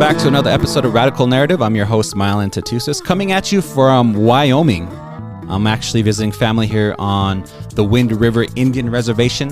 back to another episode of Radical Narrative. I'm your host, Mylan Tatusis, coming at you from Wyoming. I'm actually visiting family here on the Wind River Indian Reservation,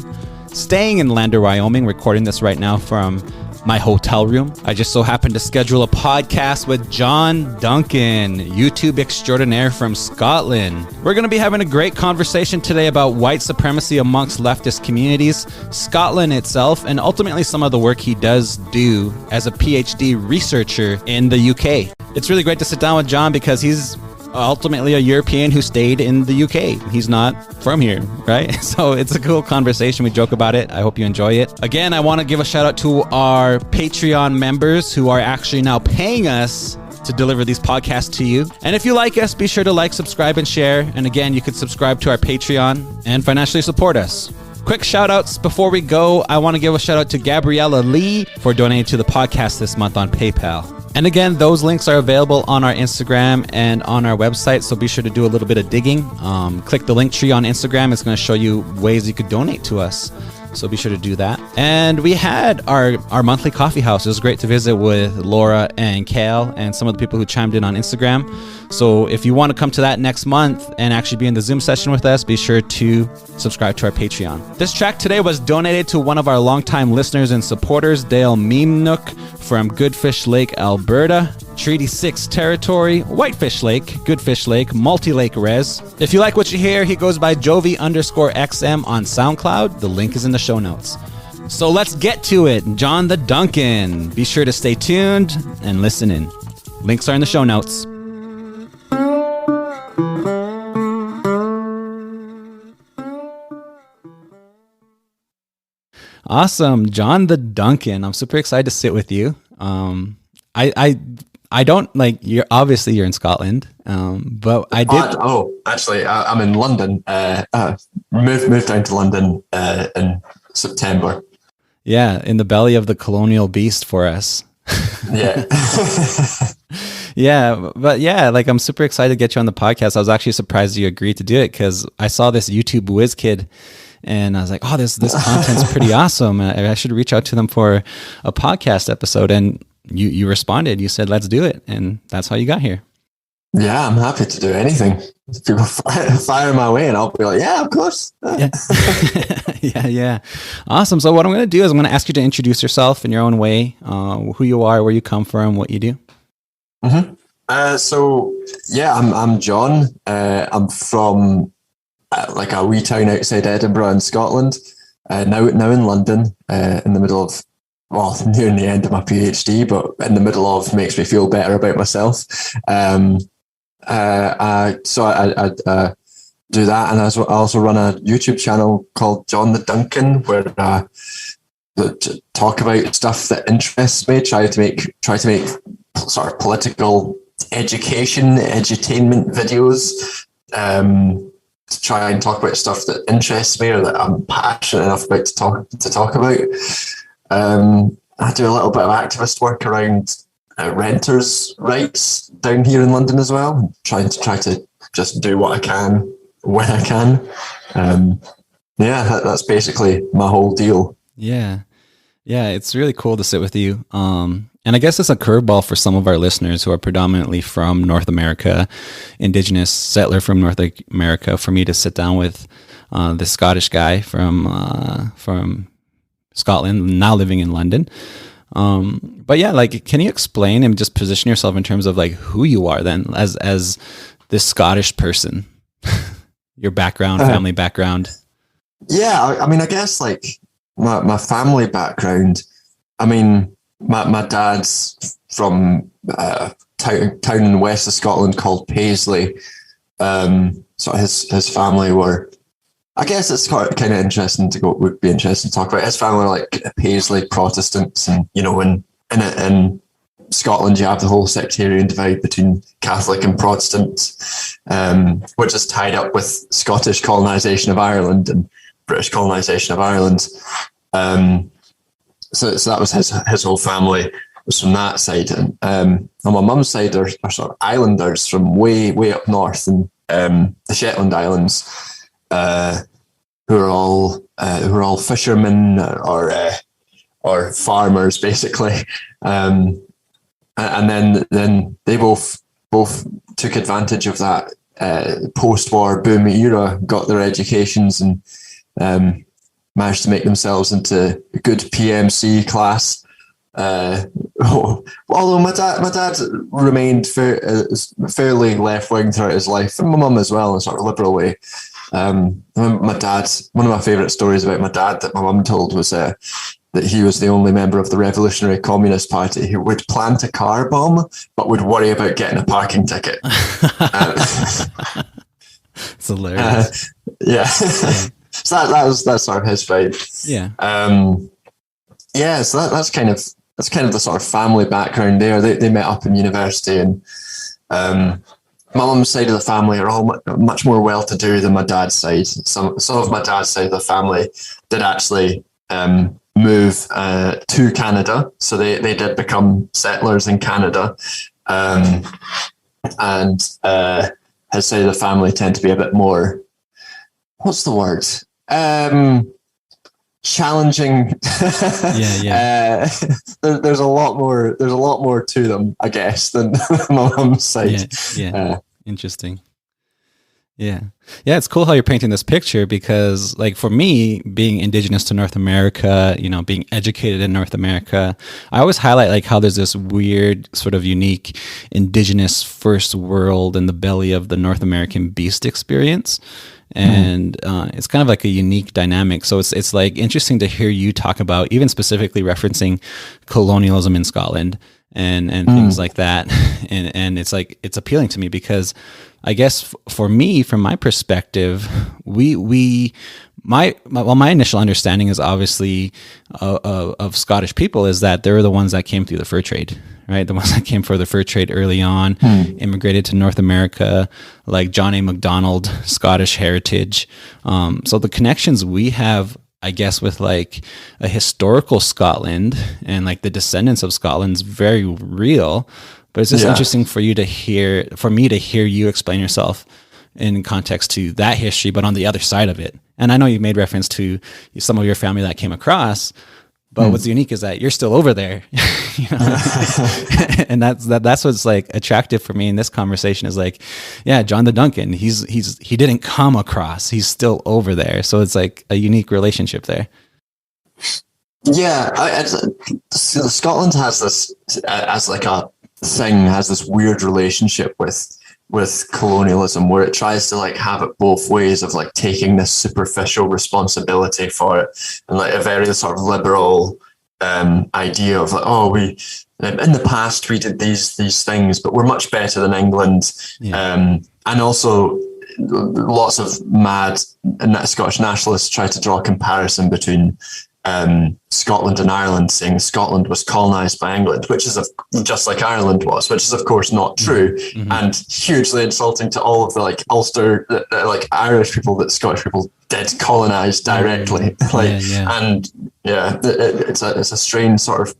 staying in Lander, Wyoming, recording this right now from my hotel room. I just so happened to schedule a podcast with John Duncan, YouTube extraordinaire from Scotland. We're going to be having a great conversation today about white supremacy amongst leftist communities, Scotland itself, and ultimately some of the work he does do as a PhD researcher in the UK. It's really great to sit down with John because he's ultimately a European who stayed in the UK. He's not from here, right? So it's a cool conversation. We joke about it. I hope you enjoy it. Again, I want to give a shout out to our Patreon members who are actually now paying us to deliver these podcasts to you. And if you like us, be sure to like, subscribe, and share. And again, you could subscribe to our Patreon and financially support us. Quick shout outs before we go. I want to give a shout out to Gabriella Lee for donating to the podcast this month on PayPal. And again, those links are available on our Instagram and on our website, so be sure to do a little bit of digging. Click the link tree on Instagram. It's going to show you ways you could donate to us, so be sure to do that. And we had our monthly coffee house. It was great to visit with Laura and Kale and some of the people who chimed in on Instagram. So if you want to come to that next month and actually be in the Zoom session with us, be sure to subscribe to our Patreon. This track today was donated to one of our longtime listeners and supporters, Dale Meemnook from Goodfish Lake, Alberta, Treaty 6 territory, Whitefish Lake, Goodfish Lake, Multi-Lake Res. If you like what you hear, he goes by Jovi_XM on SoundCloud. The link is in the show notes. So let's get to it. John the Duncan. Be sure to stay tuned and listen in. Links are in the show notes. Awesome. John the Duncan. I'm super excited to sit with you. I don't like you're obviously you're in Scotland, but I did. Actually, I'm in London. Moved down to London in September. Yeah, in the belly of the colonial beast for us. Yeah. Yeah, but yeah, like I'm super excited to get you on the podcast. I was actually surprised you agreed to do it because I saw this YouTube whiz kid. And I was like, oh, this content's pretty awesome. I should reach out to them for a podcast episode. And you responded. You said, let's do it. And that's how you got here. Yeah, I'm happy to do anything. If people fire my way and I'll be like, yeah, of course. Yeah. Yeah. Awesome. So what I'm going to do is I'm going to ask you to introduce yourself in your own way, who you are, where you come from, what you do. Mm-hmm. I'm John. I'm from like a wee town outside Edinburgh in Scotland, now in London, in the middle of, nearing the end of my PhD, but in the middle of makes me feel better about myself. So I do that, and I also run a YouTube channel called John the Duncan, where I talk about stuff that interests me, try to make sort of political edutainment videos, to try and talk about stuff that interests me or that I'm passionate enough about to talk about. I do a little bit of activist work around renters' rights down here in London as well. Try to just do what I can when I can. That's basically my whole deal. Yeah, it's really cool to sit with you. And I guess it's a curveball for some of our listeners who are predominantly from North America, indigenous settler from North America, for me to sit down with this Scottish guy from Scotland, now living in London. But yeah, like, can you explain and just position yourself in terms of like who you are then as this Scottish person, your background, family background? Yeah, I mean, I guess like my family background, I mean, my dad's from a town in the west of Scotland called Paisley. So his family were, I guess it's kind of interesting would be interesting to talk about. His family were like Paisley Protestants, and in Scotland you have the whole sectarian divide between Catholic and Protestant, which is tied up with Scottish colonisation of Ireland and British colonisation of Ireland. So that was his whole family was from that side, and on my mum's side are sort of islanders from way up north in the Shetland Islands, who are all fishermen or farmers basically, and then they both took advantage of that post-war boom era, got their educations, and managed to make themselves into a good PMC class. Although my dad remained fairly left-wing throughout his life, and my mum as well, in a sort of liberal way. My dad, one of my favourite stories about my dad that my mum told was that he was the only member of the Revolutionary Communist Party who would plant a car bomb, but would worry about getting a parking ticket. It's hilarious. Yeah. So that's sort of his vibe. Yeah. So that's kind of the sort of family background there. They met up in university, and my mum's side of the family are all much more well-to-do than my dad's side. Some of my dad's side of the family did actually move to Canada, so they did become settlers in Canada, and his side of the family tend to be a bit more, what's the word? Challenging. Yeah. There's a lot more to them, I guess, than my mum's side. Yeah. Interesting. Yeah. It's cool how you're painting this picture, because like for me, being indigenous to North America, being educated in North America, I always highlight like how there's this weird sort of unique indigenous first world in the belly of the North American beast experience. And it's kind of like a unique dynamic. So it's like interesting to hear you talk about, even specifically referencing colonialism in Scotland and things like that. And it's like, it's appealing to me because I guess for me, from my perspective, my initial understanding is obviously of Scottish people is that they're the ones that came through the fur trade, right? The ones that came for the fur trade early on, immigrated to North America, like John A. Macdonald, Scottish heritage. So the connections we have, I guess, with like a historical Scotland and like the descendants of Scotland's very real. But it's just interesting for me to hear you explain yourself in context to that history, but on the other side of it. And I know you made reference to some of your family that came across, but what's unique is that you're still over there, and that's what's like attractive for me in this conversation is like, John the Duncan, he didn't come across, he's still over there. So it's like a unique relationship there. Yeah. Scotland has this as like a thing, has this weird relationship with colonialism, where it tries to like have it both ways of like taking this superficial responsibility for it, and like a very sort of liberal idea of like, we in the past we did these things, but we're much better than England. And also lots of mad Scottish nationalists try to draw a comparison between Scotland and Ireland, saying Scotland was colonized by England, which is just like Ireland was, which is of course not true, and hugely insulting to all of the like Ulster, like Irish people that Scottish people did colonize directly. And it's a strange sort of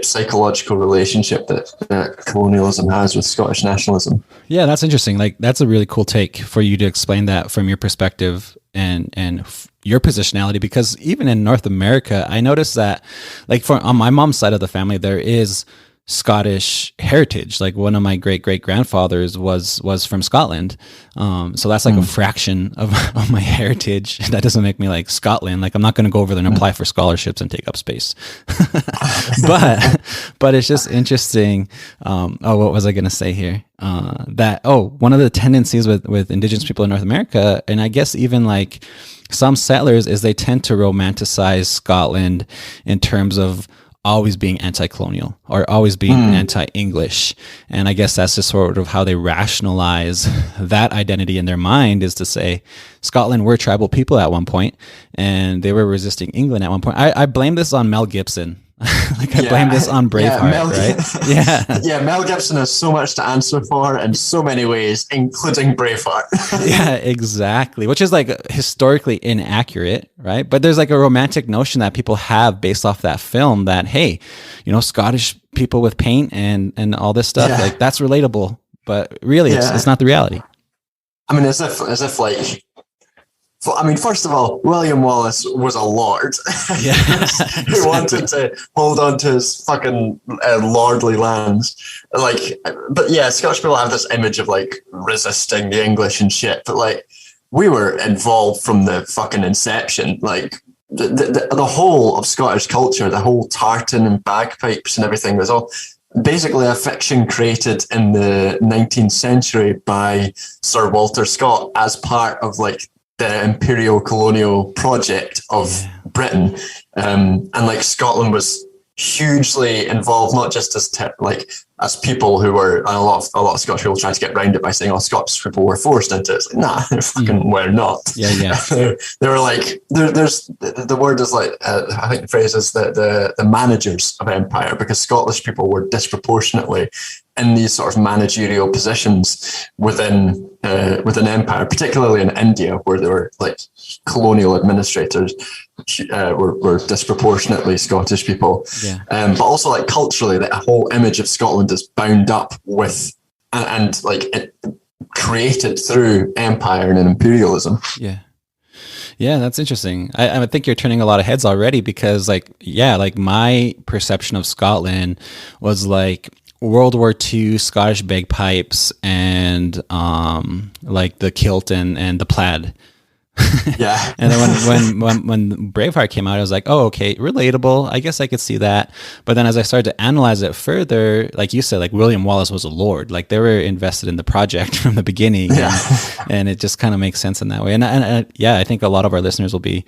psychological relationship that colonialism has with Scottish nationalism. Yeah, that's interesting. Like that's a really cool take for you to explain that from your perspective and your positionality, because even in North America, I noticed that like on my mom's side of the family, there is Scottish heritage. Like one of my great grandfathers was from Scotland. So that's like a fraction of my heritage. That doesn't make me like Scotland. Like I'm not going to go over there and apply for scholarships and take up space. but it's just interesting. What was I going to say here? One of the tendencies with indigenous people in North America, and I guess even like some settlers, is they tend to romanticize Scotland in terms of always being anti-colonial or always being anti-English. And I guess that's just sort of how they rationalize that identity in their mind, is to say Scotland were tribal people at one point and they were resisting England at one point. I blame this on Mel Gibson. I blame this on Braveheart, right? Yeah, Mel Gibson has so much to answer for in so many ways, including Braveheart. Yeah, exactly. Which is like historically inaccurate, right? But there's like a romantic notion that people have based off that film that, hey, Scottish people with paint and all this stuff, like that's relatable. But really, it's not the reality. I mean, as if like I mean, first of all, William Wallace was a lord Yeah. who wanted to hold on to his fucking lordly lands. Like, but yeah, Scottish people have this image of like resisting the English and shit, but like we were involved from the fucking inception. Like the whole of Scottish culture, the whole tartan and bagpipes and everything was all basically a fiction created in the 19th century by Sir Walter Scott as part of like the imperial colonial project of Britain. And like Scotland was hugely involved, not just as as people who were, and a lot of Scottish people trying to get around it by saying, "Oh, Scottish people were forced into it." It's like, nah, fucking we're not. Yeah. They were like, there's the word is like, I think the phrase is the managers of empire, because Scottish people were disproportionately in these sort of managerial positions within empire, particularly in India, where there were like colonial administrators were disproportionately Scottish people. But also like culturally, the whole image of Scotland is bound up with and like it created through empire and imperialism. Yeah, that's interesting. I think you're turning a lot of heads already, because like my perception of Scotland was like World War II Scottish bagpipes and like the kilt and the plaid. Yeah. And then when Braveheart came out, I was like, oh, okay, relatable. I guess I could see that. But then as I started to analyze it further, like you said, like William Wallace was a lord. Like they were invested in the project from the beginning. Yeah. And it just kind of makes sense in that way. And I think a lot of our listeners will be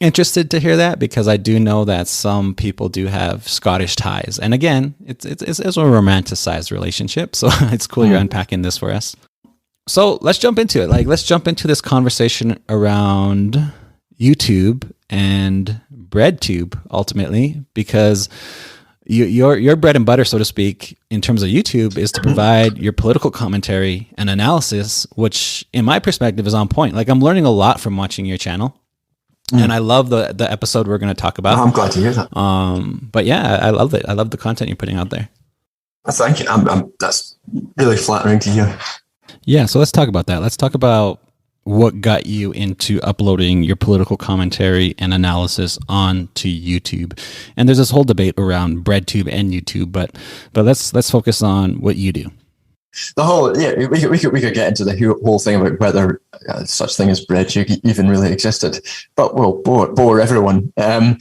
interested to hear that, because I do know that some people do have Scottish ties. And again, it's a romanticized relationship. So it's cool you're unpacking this for us. So let's jump into it. Like, let's jump into this conversation around YouTube and BreadTube ultimately, because your bread and butter, so to speak, in terms of YouTube is to provide your political commentary and analysis, which in my perspective is on point. Like I'm learning a lot from watching your channel. And I love the episode we're going to talk about. I'm glad to hear that. But yeah, I love it. I love the content you're putting out there. Thank you. That's really flattering to hear. Yeah, so let's talk about that. Let's talk about what got you into uploading your political commentary and analysis onto YouTube. And there's this whole debate around BreadTube and YouTube, but let's focus on what you do. The whole we could get into the whole thing about whether such thing as BreadTube even really existed, but we'll bore everyone. I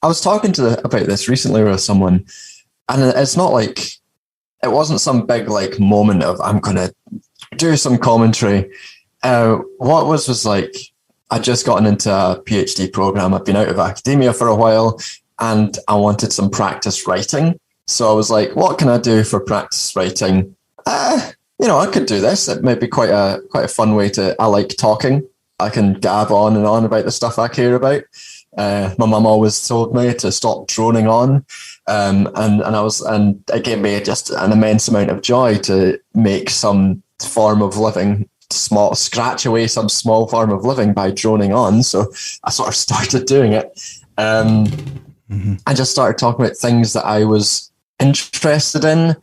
was talking about this recently with someone, and it's not like. It wasn't some big like moment of I'm going to do some commentary. What was like, I'd just gotten into a PhD program. I'd been out of academia for a while and I wanted some practice writing. So I was like, what can I do for practice writing? I could do this. It might be quite a fun way I like talking. I can gab on and on about the stuff I care about. My mum always told me to stop droning on. And it gave me just an immense amount of joy to make some form of living, scratch away some small form of living by droning on. So I sort of started doing it. I just started talking about things that I was interested in.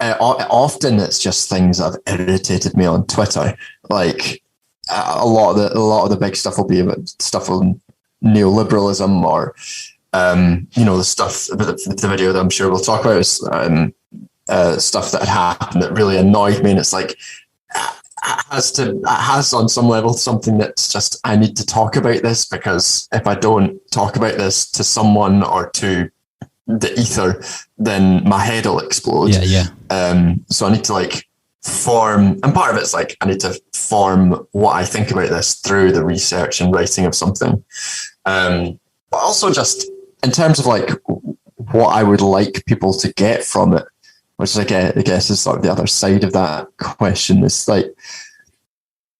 Often it's just things that have irritated me on Twitter. Like a lot of the big stuff will be about stuff on neoliberalism or the stuff, the video that I'm sure we'll talk about is stuff that had happened that really annoyed me, and it's like has on some level something that's just, I need to talk about this, because if I don't talk about this to someone or to the ether, then my head will explode. So I need to like form, and part of it's like I need to form what I think about this through the research and writing of something, but also just in terms of like what I would like people to get from it, which I guess is sort of the other side of that question. Is like,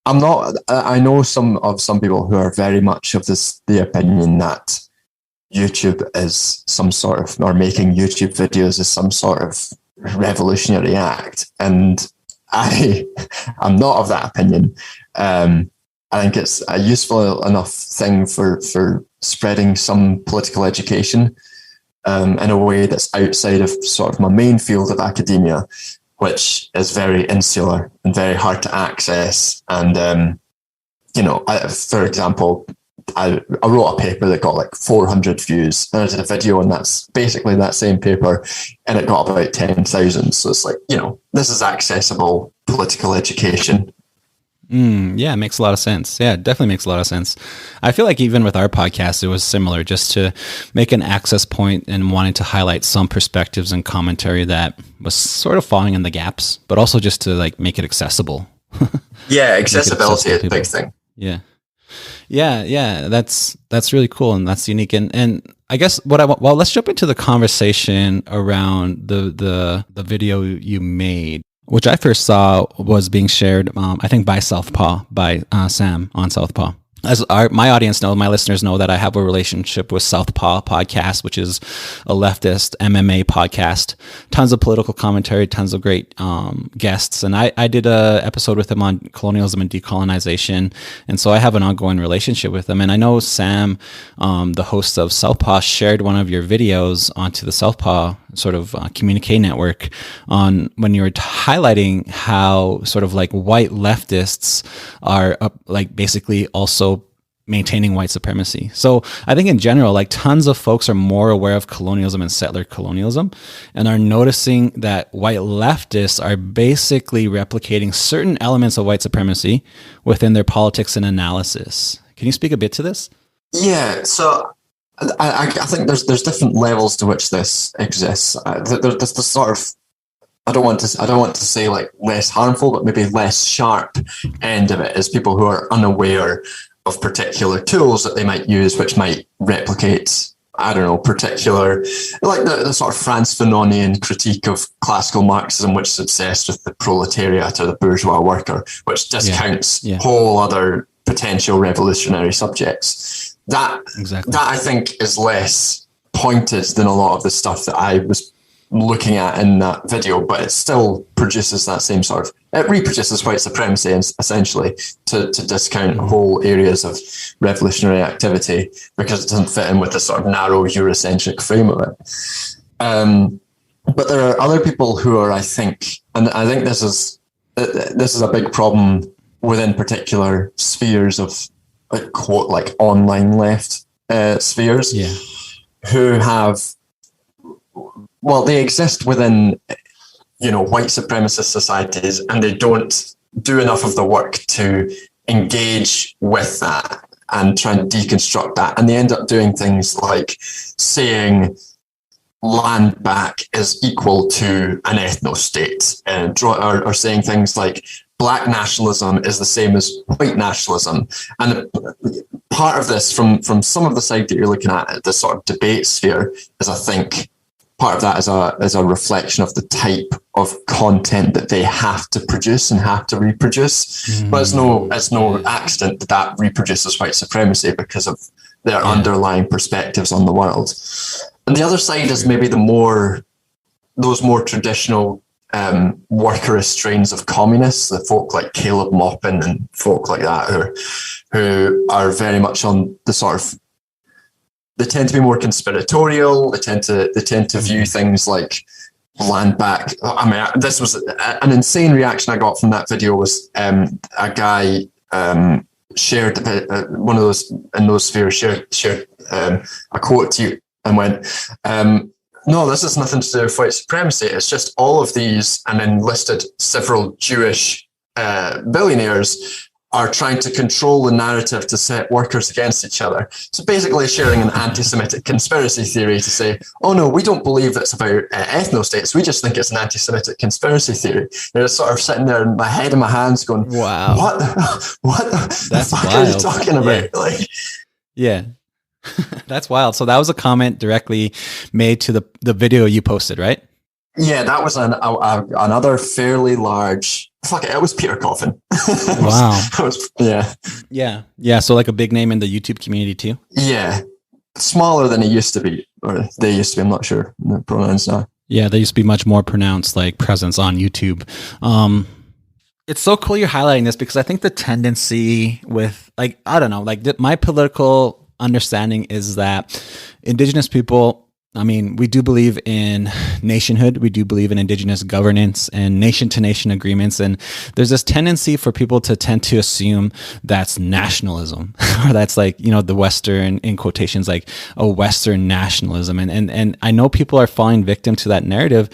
I know some people who are very much of the opinion that YouTube is some sort of, or making YouTube videos is some sort of revolutionary act. And I'm not of that opinion. I think it's a useful enough thing for spreading some political education in a way that's outside of sort of my main field of academia. which is very insular and very hard to access. And, for example, I wrote a paper that got like 400 views, and I did a video on that's basically that same paper, and it got about 10,000. So it's like, this is accessible political education. Yeah, it makes a lot of sense. Yeah, it definitely makes a lot of sense. I feel like even with our podcast, it was similar, just to make an access point and wanting to highlight some perspectives and commentary that was sort of falling in the gaps, but also just to like make it accessible. Yeah, accessibility is a big thing. Yeah. That's really cool, and that's unique. And I guess let's jump into the conversation around the video you made, which I first saw was being shared, I think by Southpaw, by Sam on Southpaw. As my audience know, my listeners know that I have a relationship with Southpaw Podcast, which is a leftist MMA podcast. Tons of political commentary, tons of great guests. And I did a episode with him on colonialism and decolonization. And so I have an ongoing relationship with him. And I know Sam, the host of Southpaw, shared one of your videos onto the Southpaw sort of communique network on when you were highlighting how sort of like white leftists are like basically also maintaining white supremacy. So I think in general, like tons of folks are more aware of colonialism and settler colonialism and are noticing that white leftists are basically replicating certain elements of white supremacy within their politics and analysis. Can you speak a bit to this? Yeah, so I think there's different levels to which this exists. There's the sort of, I don't want to say like less harmful, but maybe less sharp end of it is people who are unaware of particular tools that they might use, which might replicate, I don't know, particular, like the sort of Frantz Fanonian critique of classical Marxism, which is obsessed with the proletariat or the bourgeois worker, which discounts whole other potential revolutionary subjects. That I think is less pointed than a lot of the stuff that I was looking at in that video, but it still produces that same sort of, it reproduces white supremacy essentially to discount whole areas of revolutionary activity because it doesn't fit in with the sort of narrow Eurocentric frame of it. But there are other people who are, I think this is a big problem within particular spheres of like quote like online left spheres, who have, well, they exist within, white supremacist societies, and they don't do enough of the work to engage with that and try and deconstruct that. And they end up doing things like saying land back is equal to an ethno-state, or saying things like Black nationalism is the same as white nationalism. And part of this, from some of the side that you're looking at, the sort of debate sphere, is I think part of that is a reflection of the type of content that they have to produce and have to reproduce. But it's no accident that reproduces white supremacy because of their underlying perspectives on the world. And the other side is maybe those more traditional workerist strains of communists, the folk like Caleb Maupin and folk like that, who are very much on the sort of, they tend to be more conspiratorial. They tend to view things like land back. I mean, this was an insane reaction I got from that video. Was a guy shared one of those in those spheres shared a quote to you and went, "No, this has nothing to do with white supremacy. It's just all of these," and then listed several Jewish billionaires are trying to control the narrative to set workers against each other. So basically sharing an anti-Semitic conspiracy theory to say, oh no, we don't believe it's about ethno-states. We just think it's an anti-Semitic conspiracy theory. They're just sort of sitting there in my head in my hands going, wow, what the fuck are you talking about? Yeah. That's wild. So that was a comment directly made to the video you posted, right? Yeah, that was another fairly large. Fuck it was Peter Coffin. Wow. Yeah. So like a big name in the YouTube community too. Yeah, smaller than it used to be, or they used to be. I'm not sure the pronouns now. Yeah, they used to be much more pronounced, like presence on YouTube. It's so cool you're highlighting this because I think the tendency with, like, I don't know, like my political understanding is that indigenous people, I mean, we do believe in nationhood. We do believe in indigenous governance and nation-to-nation agreements. And there's this tendency for people to tend to assume that's nationalism, or that's like, you know, the Western, in quotations, like a Western nationalism. And I know people are falling victim to that narrative.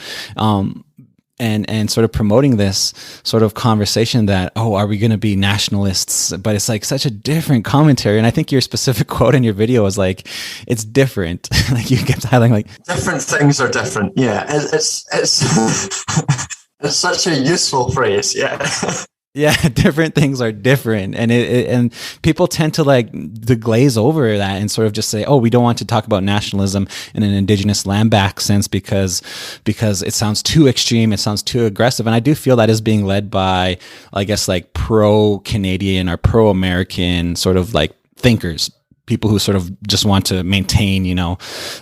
And sort of promoting this sort of conversation that, oh, are we going to be nationalists? But it's like such a different commentary. And I think your specific quote in your video was like, it's different. Like you kept highlighting like different things are different. Yeah. It's it's such a useful phrase. Yeah. yeah, different things are different, and and people tend to like to glaze over that and sort of just say, oh, we don't want to talk about nationalism in an indigenous land back sense because it sounds too extreme, it sounds too aggressive. And I do feel that is being led by, I guess, like pro-Canadian or pro-American sort of like thinkers, people who sort of just want to maintain, you know,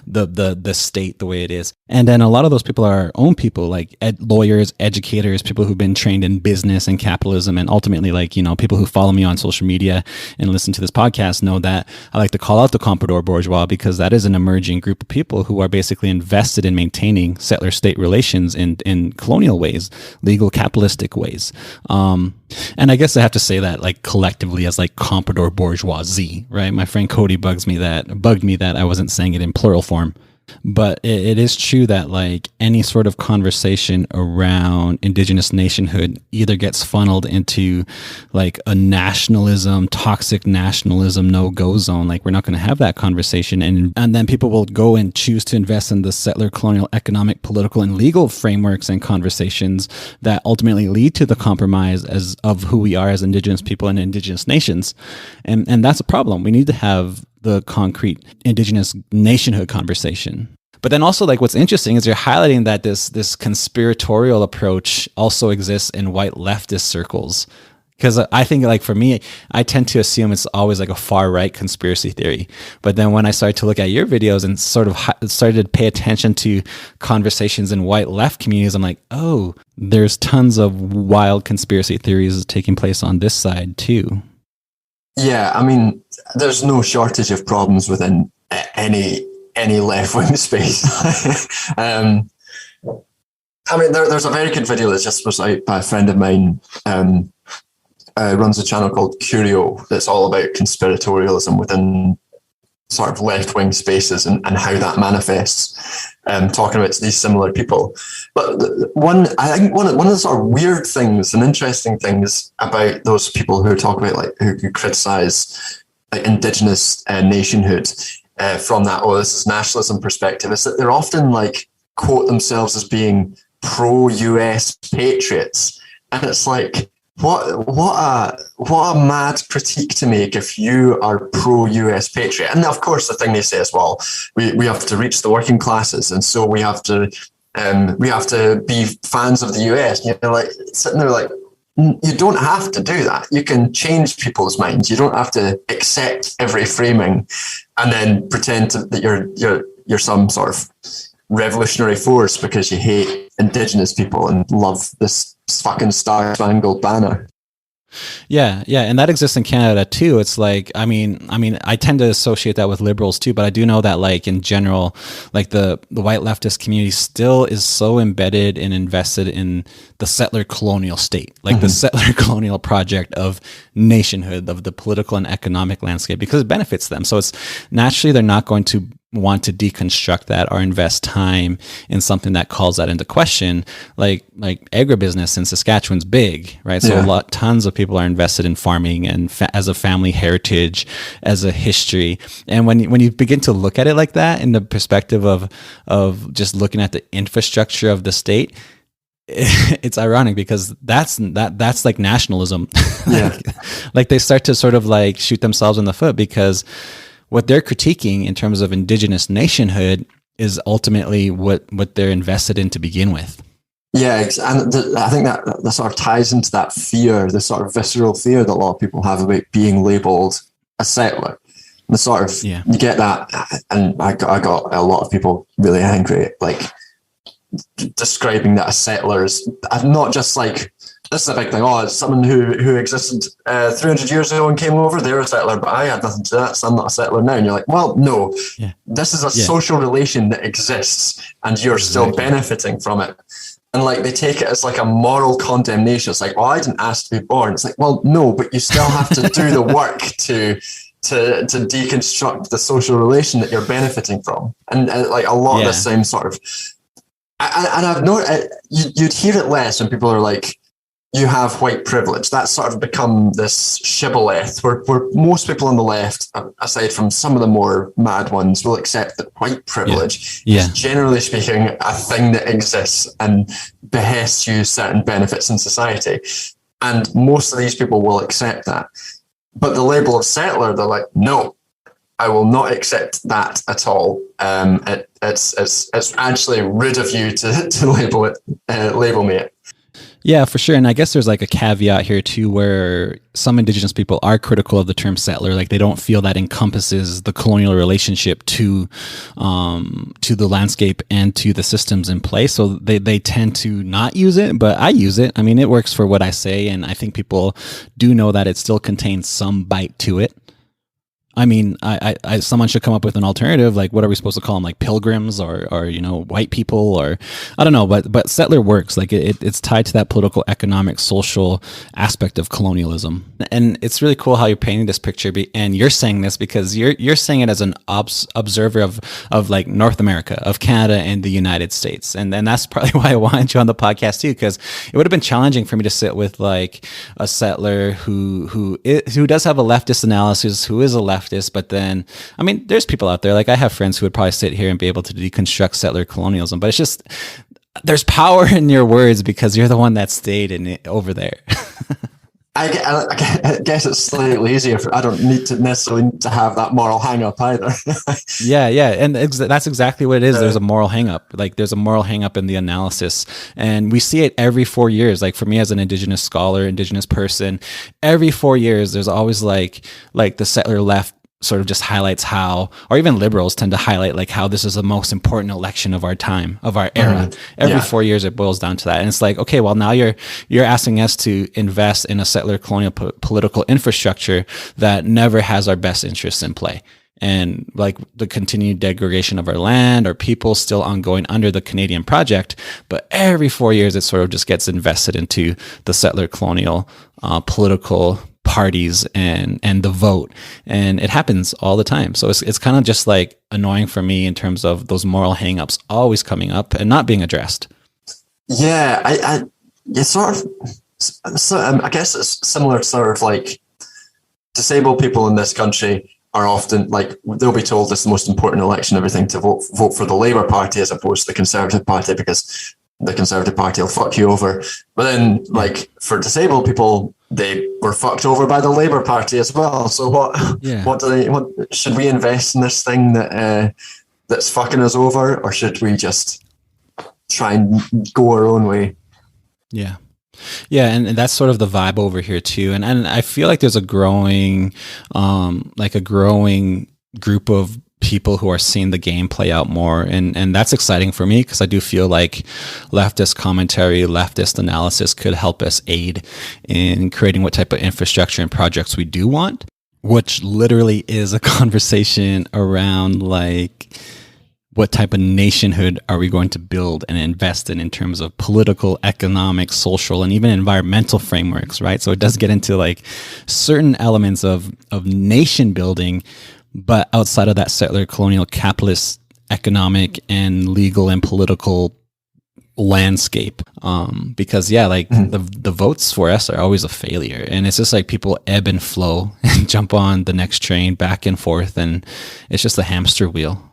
the state the way it is. And then a lot of those people are our own people, like lawyers, educators, people who've been trained in business and capitalism. And ultimately, like, you know, people who follow me on social media and listen to this podcast know that I like to call out the comprador bourgeois, because that is an emerging group of people who are basically invested in maintaining settler-state relations in colonial ways, legal capitalistic ways. And I guess I have to say that like collectively as like comprador bourgeoisie, right? My friend Cody bugged me that I wasn't saying it in plural form. But it is true that like any sort of conversation around indigenous nationhood either gets funneled into like a nationalism, toxic nationalism, no-go zone. Like we're not going to have that conversation. And then people will go and choose to invest in the settler colonial economic, political, and legal frameworks and conversations that ultimately lead to the compromise of who we are as indigenous people and indigenous nations. And that's a problem. We need to have the concrete indigenous nationhood conversation. But then also, like, what's interesting is you're highlighting that this conspiratorial approach also exists in white leftist circles. Because I think, like, for me, I tend to assume it's always like a far right conspiracy theory. But then when I started to look at your videos and sort of started to pay attention to conversations in white left communities, I'm like, oh, there's tons of wild conspiracy theories taking place on this side too. Yeah, I mean, there's no shortage of problems within any left-wing space. I mean, there's a very good video that just was out by a friend of mine, runs a channel called Curio, that's all about conspiratorialism within sort of left-wing spaces and how that manifests, talking about these similar people. But one of the sort of weird things and interesting things about those people who talk about, like, who criticize like indigenous nationhood from that, oh, this is nationalism perspective, is that they're often like quote themselves as being pro-US patriots. And it's like, what a mad critique to make if you are pro-US patriot. And of course, the thing they say is, well, we have to reach the working classes, and so we have to be fans of the US. You know, like sitting there, like, you don't have to do that. You can change people's minds. You don't have to accept every framing and then pretend that you're some sort of revolutionary force because you hate indigenous people and love this fucking Star-Spangled Banner. Yeah, and that exists in Canada too. It's like, I mean, I tend to associate that with liberals too, but I do know that, like, in general, like the white leftist community still is so embedded and invested in the settler colonial state, like the settler colonial project of nationhood, of the political and economic landscape, because it benefits them. So it's naturally they're not going to want to deconstruct that or invest time in something that calls that into question. Like agribusiness in Saskatchewan's big, right? So tons of people are invested in farming and as a family heritage, as a history. And when you begin to look at it like that in the perspective of just looking at the infrastructure of the state, it's ironic because that's like nationalism. like they start to sort of like shoot themselves in the foot, because what they're critiquing in terms of indigenous nationhood is ultimately what they're invested in to begin with. Yeah, and I think that sort of ties into that fear, the sort of visceral fear that a lot of people have about being labelled a settler. The sort of, you get that, and I got a lot of people really angry, like describing that a settler is not just like this is a big thing. Oh, it's someone who existed 300 years ago and came over. They're a settler, but I had nothing to do with that, so I'm not a settler now. And you're like, well, no, this is a social relation that exists, and you're still benefiting from it. And like they take it as like a moral condemnation. It's like, well, I didn't ask to be born. It's like, well, no, but you still have to do the work to deconstruct the social relation that you're benefiting from. And like a lot of the same sort of, and I've noticed you'd hear it less when people are like, you have white privilege. That's sort of become this shibboleth where most people on the left, aside from some of the more mad ones, will accept that white privilege is, generally speaking, a thing that exists and behests you certain benefits in society. And most of these people will accept that. But the label of settler, they're like, no, I will not accept that at all. It's actually rude of you to label me it. Yeah, for sure. And I guess there's like a caveat here too, where some indigenous people are critical of the term settler. Like they don't feel that encompasses the colonial relationship to the landscape and to the systems in place. So they tend to not use it, but I use it. I mean, it works for what I say. And I think people do know that it still contains some bite to it. I mean, I someone should come up with an alternative. Like, what are we supposed to call them? Like pilgrims or white people, or I don't know. But settler works. Like it's tied to that political, economic, social aspect of colonialism. And it's really cool how you're painting this picture. And you're saying this because you're saying it as an observer of like North America, of Canada and the United States. And that's probably why I wanted you on the podcast too, because it would have been challenging for me to sit with like a settler who does have a leftist analysis, who is a leftist. But then, I mean, there's people out there, like I have friends who would probably sit here and be able to deconstruct settler colonialism, but it's just, there's power in your words because you're the one that stayed in it over there. I guess it's slightly easier. I don't need to necessarily to have that moral hang up either. Yeah. And that's exactly what it is. There's a moral hang up. Like there's a moral hang up in the analysis. And we see it every 4 years. Like for me as an indigenous scholar, indigenous person, every 4 years, there's always like the settler left sort of just highlights how, or even liberals tend to highlight like how this is the most important election of our time, of our era. Every 4 years it boils down to that. And it's like, okay, well now you're asking us to invest in a settler colonial political infrastructure that never has our best interests in play. And like the continued degradation of our land or people still ongoing under the Canadian project. But every 4 years it sort of just gets invested into the settler colonial political parties and the vote, and it happens all the time. So it's kind of just like annoying for me in terms of those moral hangups always coming up and not being addressed. Yeah, I guess it's similar to sort of like disabled people in this country are often like, they'll be told it's the most important election, everything, to vote for the Labour Party as opposed to the Conservative Party because the Conservative Party will fuck you over. But then like for disabled people, they were fucked over by the Labour Party as well. So what should we invest in this thing that's fucking us over, or should we just try and go our own way? Yeah, and that's sort of the vibe over here too. And I feel like there's a growing group of people who are seeing the game play out more. And that's exciting for me because I do feel like leftist commentary, leftist analysis could help us aid in creating what type of infrastructure and projects we do want, which literally is a conversation around like, what type of nationhood are we going to build and invest in terms of political, economic, social, and even environmental frameworks, right? So it does get into like certain elements of nation building, but outside of that settler colonial capitalist economic and legal and political landscape. Because the votes for us are always a failure. And it's just like people ebb and flow and jump on the next train back and forth. And it's just a hamster wheel.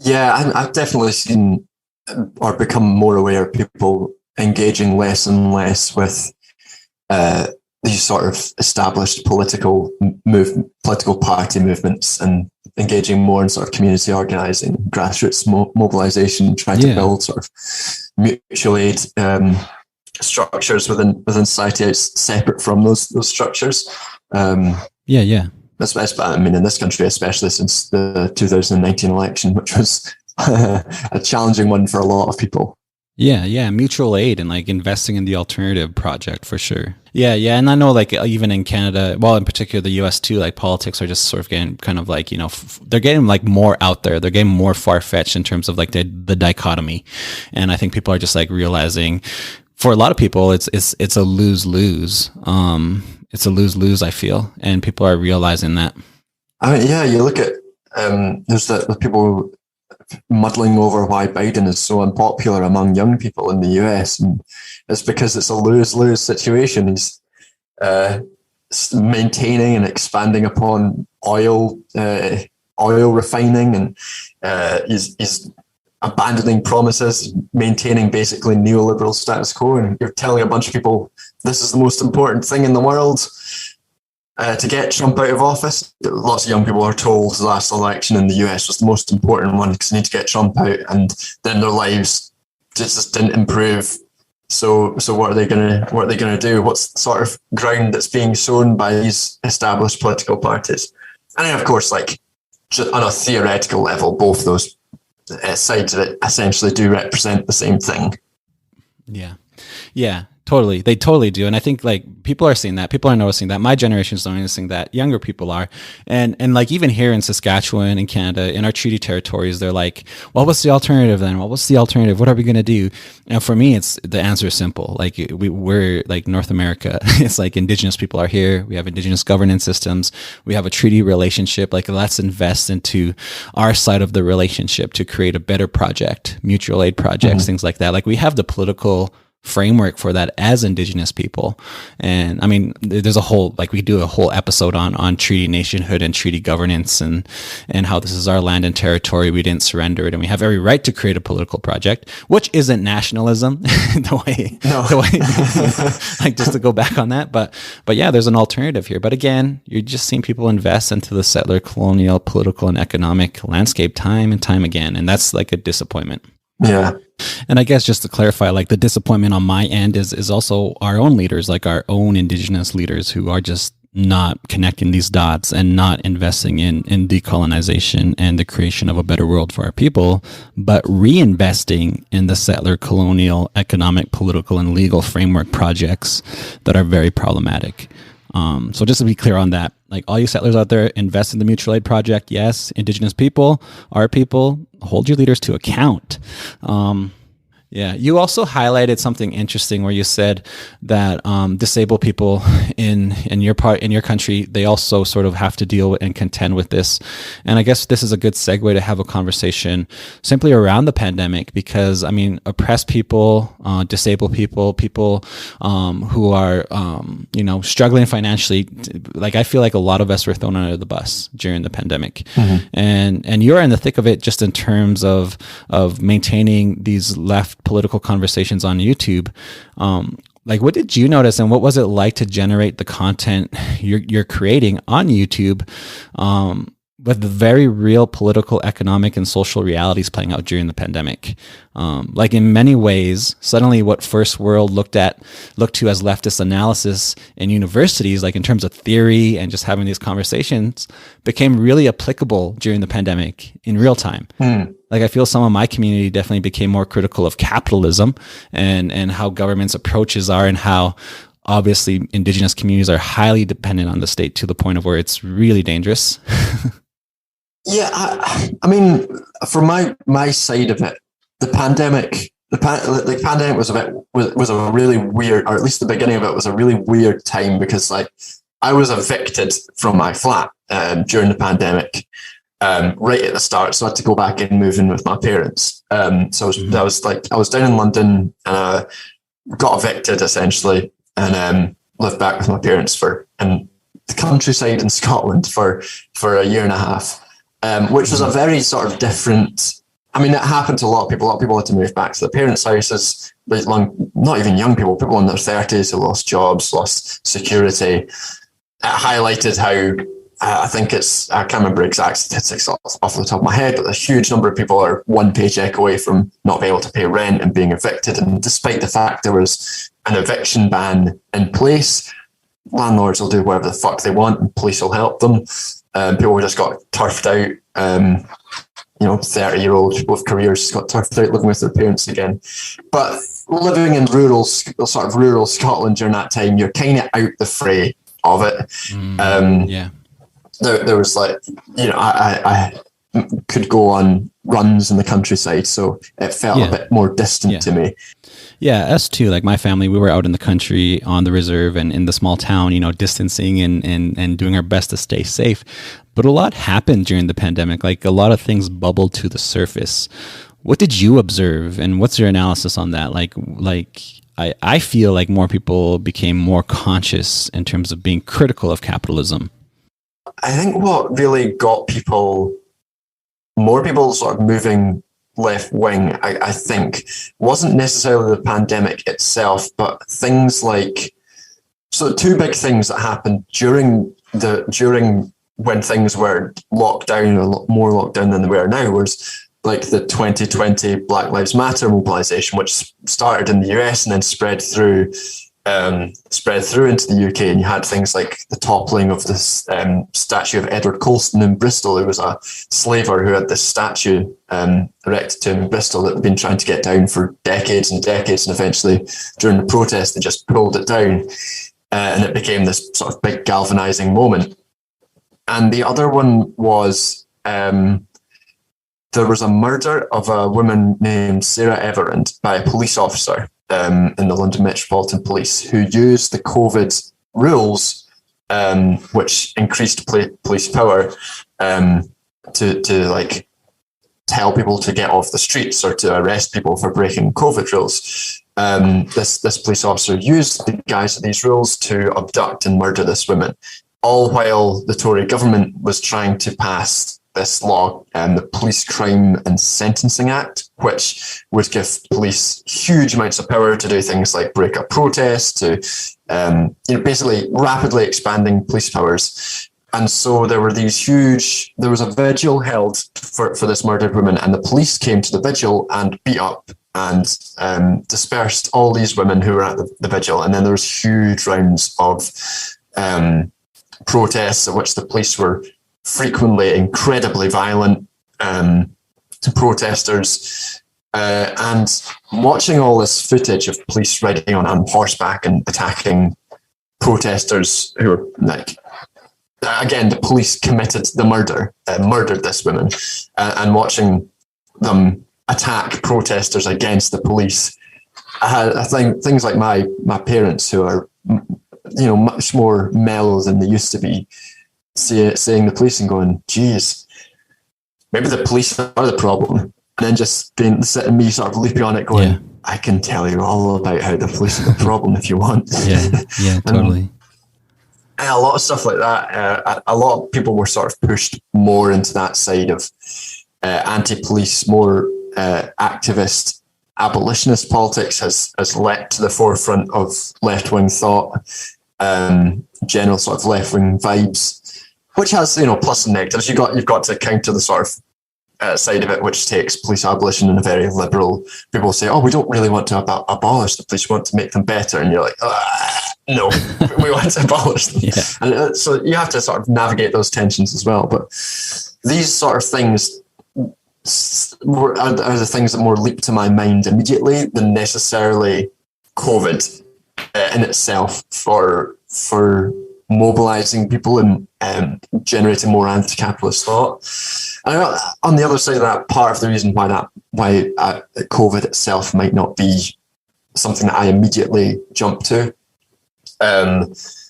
Yeah, I've definitely seen or become more aware of people engaging less and less with these sort of established political party movements and engaging more in sort of community organising, grassroots mobilisation, trying to build sort of mutual aid structures within society separate from those structures. Especially, I mean, in this country, especially since the 2019 election, which was a challenging one for a lot of people. Yeah, mutual aid and like investing in the alternative project for sure. Yeah, and I know like even in Canada, well, in particular the U.S. too, like politics are just sort of getting kind of like they're getting like more out there. They're getting more far fetched in terms of like the dichotomy, and I think people are just like realizing, for a lot of people, it's a lose lose. It's a lose lose. I feel, and people are realizing that. I mean, yeah, you look at there's the people muddling over why Biden is so unpopular among young people in the US, and it's because it's a lose-lose situation. He's maintaining and expanding upon oil refining, and he's abandoning promises, maintaining basically neoliberal status quo, and you're telling a bunch of people this is the most important thing in the world. To get Trump out of office. Lots of young people are told the last election in the US was the most important one because they need to get Trump out, and then their lives just didn't improve. So what are they gonna do? What's the sort of ground that's being sown by these established political parties? And then, of course, like just on a theoretical level, both those sides of it essentially do represent the same thing. Yeah. Totally. They totally do. And I think like people are seeing that. People are noticing that. My generation's noticing that. Younger people are. And like even here in Saskatchewan, in Canada, in our treaty territories, they're like, well, what's the alternative then? Well, what's the alternative? What are we going to do? And for me, the answer is simple. Like we're like North America. It's like indigenous people are here. We have indigenous governance systems. We have a treaty relationship. Like let's invest into our side of the relationship to create a better project, mutual aid projects, things like that. Like we have the political framework for that as indigenous people. And I mean, there's a whole, like we do a whole episode on treaty nationhood and treaty governance and how this is our land and territory. We didn't surrender it. And we have every right to create a political project, which isn't nationalism the way, like just to go back on that. But yeah, there's an alternative here. But again, you're just seeing people invest into the settler colonial political and economic landscape time and time again. And that's like a disappointment. Yeah. And I guess just to clarify, like the disappointment on my end is also our own leaders, like our own indigenous leaders who are just not connecting these dots and not investing in decolonization and the creation of a better world for our people, but reinvesting in the settler colonial economic, political, and legal framework projects that are very problematic. So just to be clear on that, like all you settlers out there, invest in the mutual aid project. Yes, indigenous people, our people, hold your leaders to account. Yeah, you also highlighted something interesting where you said that disabled people in your country, they also sort of have to deal with and contend with this. And I guess this is a good segue to have a conversation simply around the pandemic, because I mean, oppressed people, disabled people, people who are struggling financially. Like I feel like a lot of us were thrown under the bus during the pandemic, and you're in the thick of it just in terms of maintaining these left political conversations on YouTube. Like what did you notice, and what was it like to generate the content you're creating on YouTube with the very real political, economic, and social realities playing out during the pandemic? Like in many ways, suddenly what First World looked to as leftist analysis in universities, like in terms of theory and just having these conversations, became really applicable during the pandemic in real time. Like I feel some of my community definitely became more critical of capitalism and how government's approaches are, and how obviously indigenous communities are highly dependent on the state to the point of where it's really dangerous. Yeah, I mean, for my side of it, the pandemic was a really weird, or at least the beginning of it was a really weird time, because like I was evicted from my flat during the pandemic. Right at the start, so I had to go back and move in with my parents. So I was down in London, and got evicted essentially, and lived back with my parents in the countryside in Scotland for a year and a half, which was a very sort of different. I mean, it happened to a lot of people. A lot of people had to move back to their parents' houses. Not even young people, people in their 30s who lost jobs, lost security. It highlighted how. I can't remember exact statistics off the top of my head, but a huge number of people are one paycheck away from not being able to pay rent and being evicted. And despite the fact there was an eviction ban in place, landlords will do whatever the fuck they want and police will help them. People just got turfed out. 30-year-old with careers got turfed out living with their parents again. But living in rural Scotland during that time, you're kind of out the fray of it. There was I could go on runs in the countryside, so it felt a bit more distant to me. Yeah, us too. Like my family, we were out in the country on the reserve and in the small town, distancing and doing our best to stay safe. But a lot happened during the pandemic. Like a lot of things bubbled to the surface. What did you observe, and what's your analysis on that? I feel like more people became more conscious in terms of being critical of capitalism. I think what really got more people sort of moving left wing, I think, wasn't necessarily the pandemic itself, but things like, so two big things that happened during when things were locked down, a lot more locked down than they were now, was like the 2020 Black Lives Matter mobilization, which started in the US and then spread through into the UK. And you had things like the toppling of this statue of Edward Colston in Bristol, who was a slaver who had this statue erected to him in Bristol that had been trying to get down for decades and decades, and eventually during the protest they just pulled it down, and it became this sort of big galvanizing moment. And the other one was there was a murder of a woman named Sarah Everand by a police officer in the London Metropolitan Police, who used the COVID rules, which increased police power, to tell people to get off the streets or to arrest people for breaking COVID rules. This police officer used the guise of these rules to abduct and murder this woman, all while the Tory government was trying to pass this law, the Police Crime and Sentencing Act, which would give police huge amounts of power to do things like break up protests, to basically rapidly expanding police powers. And so there was a vigil held for this murdered woman, and the police came to the vigil and beat up and dispersed all these women who were at the vigil. And then there was huge rounds of protests at which the police were frequently incredibly violent to protesters, and watching all this footage of police riding on horseback and attacking protesters who were again, the police committed the murdered this woman, and watching them attack protesters against the police. I think things like my parents, who are much more mellow than they used to be, seeing the police and going, geez, maybe the police are the problem. And then just sitting me sort of looping on it going, I can tell you all about how the police are the problem if you want. Yeah, totally. And a lot of stuff like that. A lot of people were sort of pushed more into that side of anti-police, more activist, abolitionist politics has leapt to the forefront of left-wing thought, general sort of left-wing vibes, which has, plus and negatives. You've got to counter the sort of side of it, which takes police abolition in a very liberal. People say, "Oh, we don't really want to abolish the police; we want to make them better." And you're like, "No, we want to abolish them." Yeah. And so you have to sort of navigate those tensions as well. But these sort of things are the things that more leap to my mind immediately than necessarily COVID in itself for mobilizing people and generating more anti-capitalist thought. And on the other side of that, part of the reason why COVID itself might not be something that I immediately jump to, as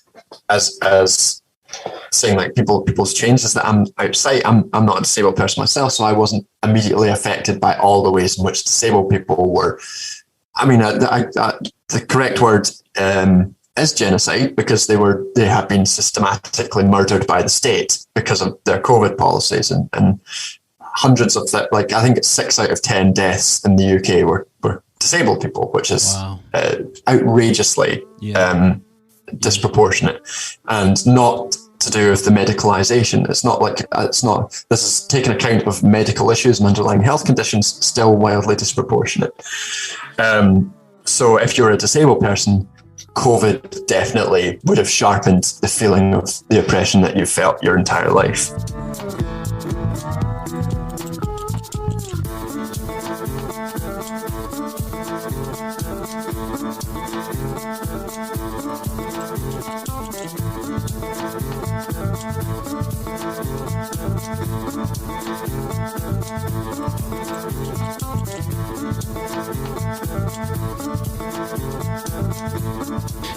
saying like people's changes, that I'm outside. I'm not a disabled person myself, so I wasn't immediately affected by all the ways in which disabled people were. I mean, the correct word is genocide, because they have been systematically murdered by the state because of their COVID policies, and hundreds of that. Like, I think it's 6 out of 10 deaths in the UK were disabled people, which is outrageously disproportionate, and not to do with the medicalisation. This is taking account of medical issues and underlying health conditions, still wildly disproportionate. So if you're a disabled person, COVID definitely would have sharpened the feeling of the oppression that you felt your entire life.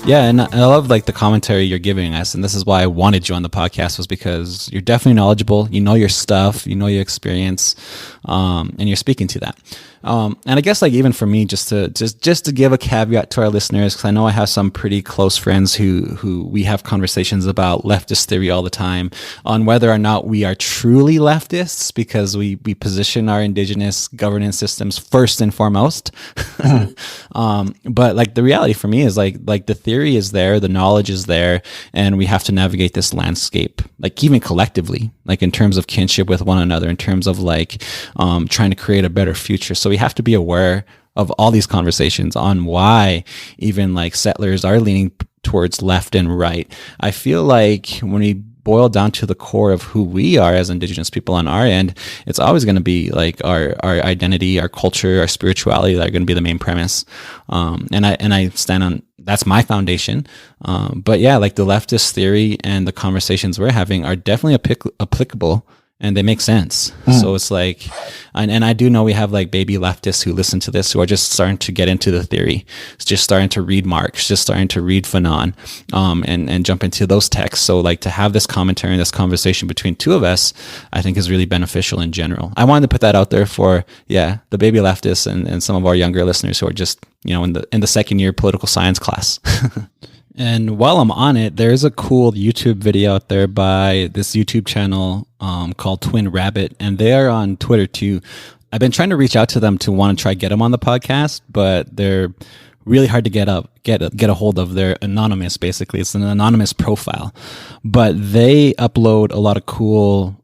Yeah, and I love like the commentary you're giving us, and this is why I wanted you on the podcast, was because you're definitely knowledgeable. You know your stuff, you know your experience, and you're speaking to that. And I guess like even for me, just to give a caveat to our listeners, because I know I have some pretty close friends who we have conversations about leftist theory all the time on whether or not we are truly leftists, because we position our indigenous governance systems first and foremost. But like the reality for me is like the theory is there, the knowledge is there, and we have to navigate this landscape, like even collectively, like in terms of kinship with one another, in terms of like trying to create a better future. So we have to be aware of all these conversations on why even like settlers are leaning towards left and right. I feel like when we boil down to the core of who we are as indigenous people on our end, it's always going to be like our identity, our culture, our spirituality that are going to be the main premise. And I stand on, that's my foundation. But yeah, like the leftist theory and the conversations we're having are definitely applicable, and they make sense. So it's like, and I do know we have like baby leftists who listen to this who are just starting to get into the theory. It's just starting to read Marx, just starting to read Fanon, and jump into those texts. So like to have this commentary and this conversation between two of us, I think is really beneficial in general. I wanted to put that out there for, the baby leftists and some of our younger listeners who are just, in the second year political science class. And while I'm on it, there's a cool YouTube video out there by this YouTube channel called Twin Rabbit, and they are on Twitter too. I've been trying to reach out to them to want to try get them on the podcast, but they're really hard to get a hold of. They're anonymous, basically. It's an anonymous profile, but they upload a lot of cool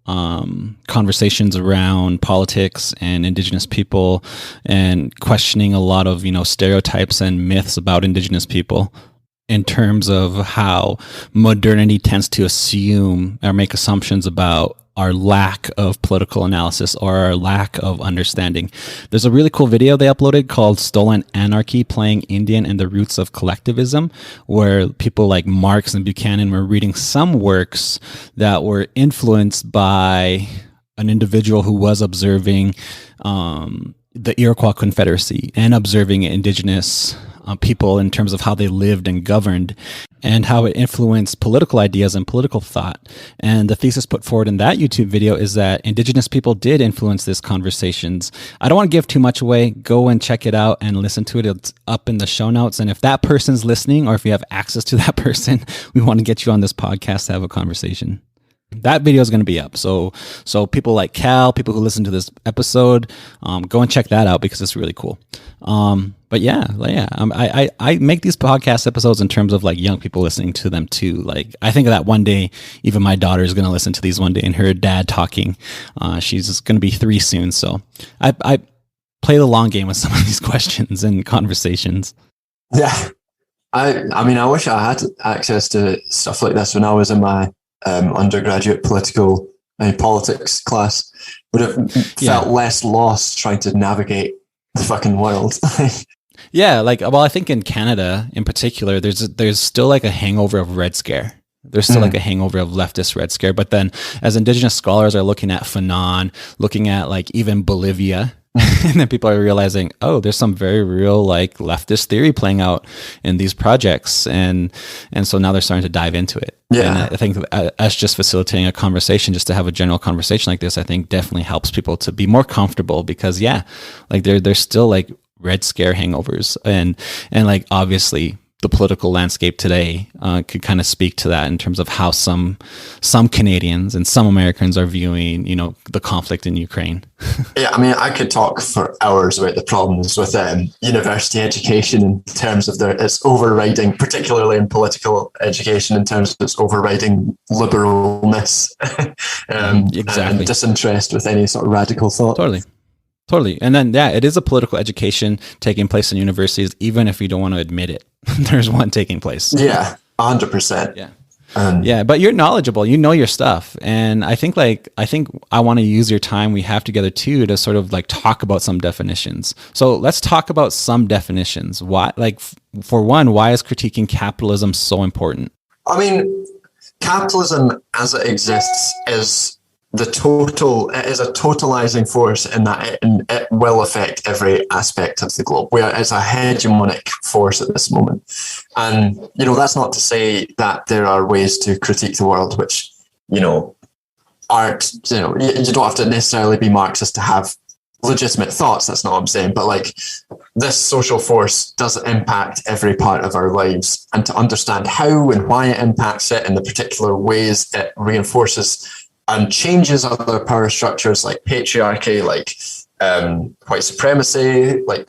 conversations around politics and indigenous people, and questioning a lot of stereotypes and myths about indigenous people, in terms of how modernity tends to assume or make assumptions about our lack of political analysis or our lack of understanding. There's a really cool video they uploaded called Stolen Anarchy, Playing Indian and the Roots of Collectivism, where people like Marx and Buchanan were reading some works that were influenced by an individual who was observing the Iroquois Confederacy and observing indigenous people in terms of how they lived and governed, and how it influenced political ideas and political thought. And the thesis put forward in that YouTube video is that indigenous people did influence these conversations. I don't want to give too much away. Go and check it out and listen to it. It's up in the show notes. And if that person's listening, or if you have access to that person, we want to get you on this podcast to have a conversation. That video is going to be up. So people like Cal, people who listen to this episode, go and check that out because it's really cool. But I make these podcast episodes in terms of like young people listening to them too. Like I think that one day, even my daughter is going to listen to these one day, and her dad talking. She's going to be 3 soon. So I play the long game with some of these questions and conversations. Yeah. I mean, I wish I had access to stuff like this when I was in my undergraduate politics class. Would have felt less lost trying to navigate the fucking world. Yeah, I think in Canada in particular, there's still like a hangover of Red Scare. There's still like a hangover of leftist Red Scare. But then as indigenous scholars are looking at Fanon, looking at like even Bolivia, and then people are realizing, oh, there's some very real like leftist theory playing out in these projects, and so now they're starting to dive into it. Yeah, and I think us just facilitating a conversation, just to have a general conversation like this, I think definitely helps people to be more comfortable, because like there's still like Red Scare hangovers, and like obviously the political landscape today could kind of speak to that in terms of how some Canadians and some Americans are viewing, the conflict in Ukraine. Yeah, I mean, I could talk for hours about the problems with university education in terms of its overriding, particularly in political education, in terms of its overriding liberalness and disinterest with any sort of radical thought. Totally. And then, it is a political education taking place in universities, even if you don't want to admit it. There's one taking place. Yeah, 100%. Yeah. But you're knowledgeable. You know your stuff. And I think I want to use your time we have together too to sort of like talk about some definitions. So let's talk about some definitions. Why, for one, why is critiquing capitalism so important? I mean, capitalism as it exists is it is a totalizing force in that it will affect every aspect of the globe. Where it's a hegemonic force at this moment. And, that's not to say that there are ways to critique the world, which, aren't, you don't have to necessarily be Marxist to have legitimate thoughts. That's not what I'm saying. But like, this social force does impact every part of our lives, and to understand how and why it impacts it in the particular ways it reinforces and changes other power structures like patriarchy, like white supremacy, like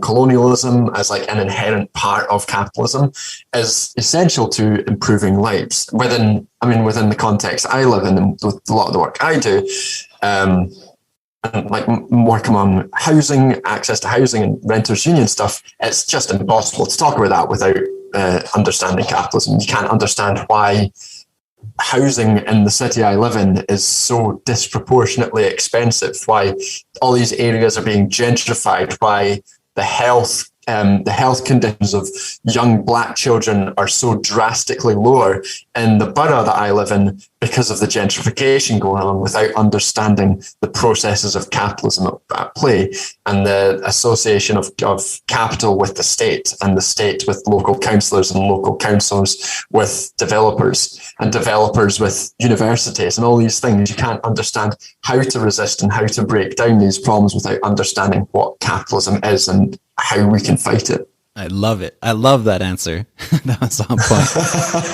colonialism as like an inherent part of capitalism, is essential to improving lives within the context I live in with a lot of the work I do. And like working on housing, access to housing and renters union stuff, it's just impossible to talk about that without understanding capitalism. You can't understand why housing in the city I live in is so disproportionately expensive, why all these areas are being gentrified, why the health conditions of young Black children are so drastically lower in the borough that I live in because of the gentrification going on, without understanding the processes of capitalism at play and the association of capital with the state, and the state with local councillors and local councillors with developers and developers with universities and all these things. You can't understand how to resist and how to break down these problems without understanding what capitalism is and how we can fight it. I love it. I love that answer. That was on point.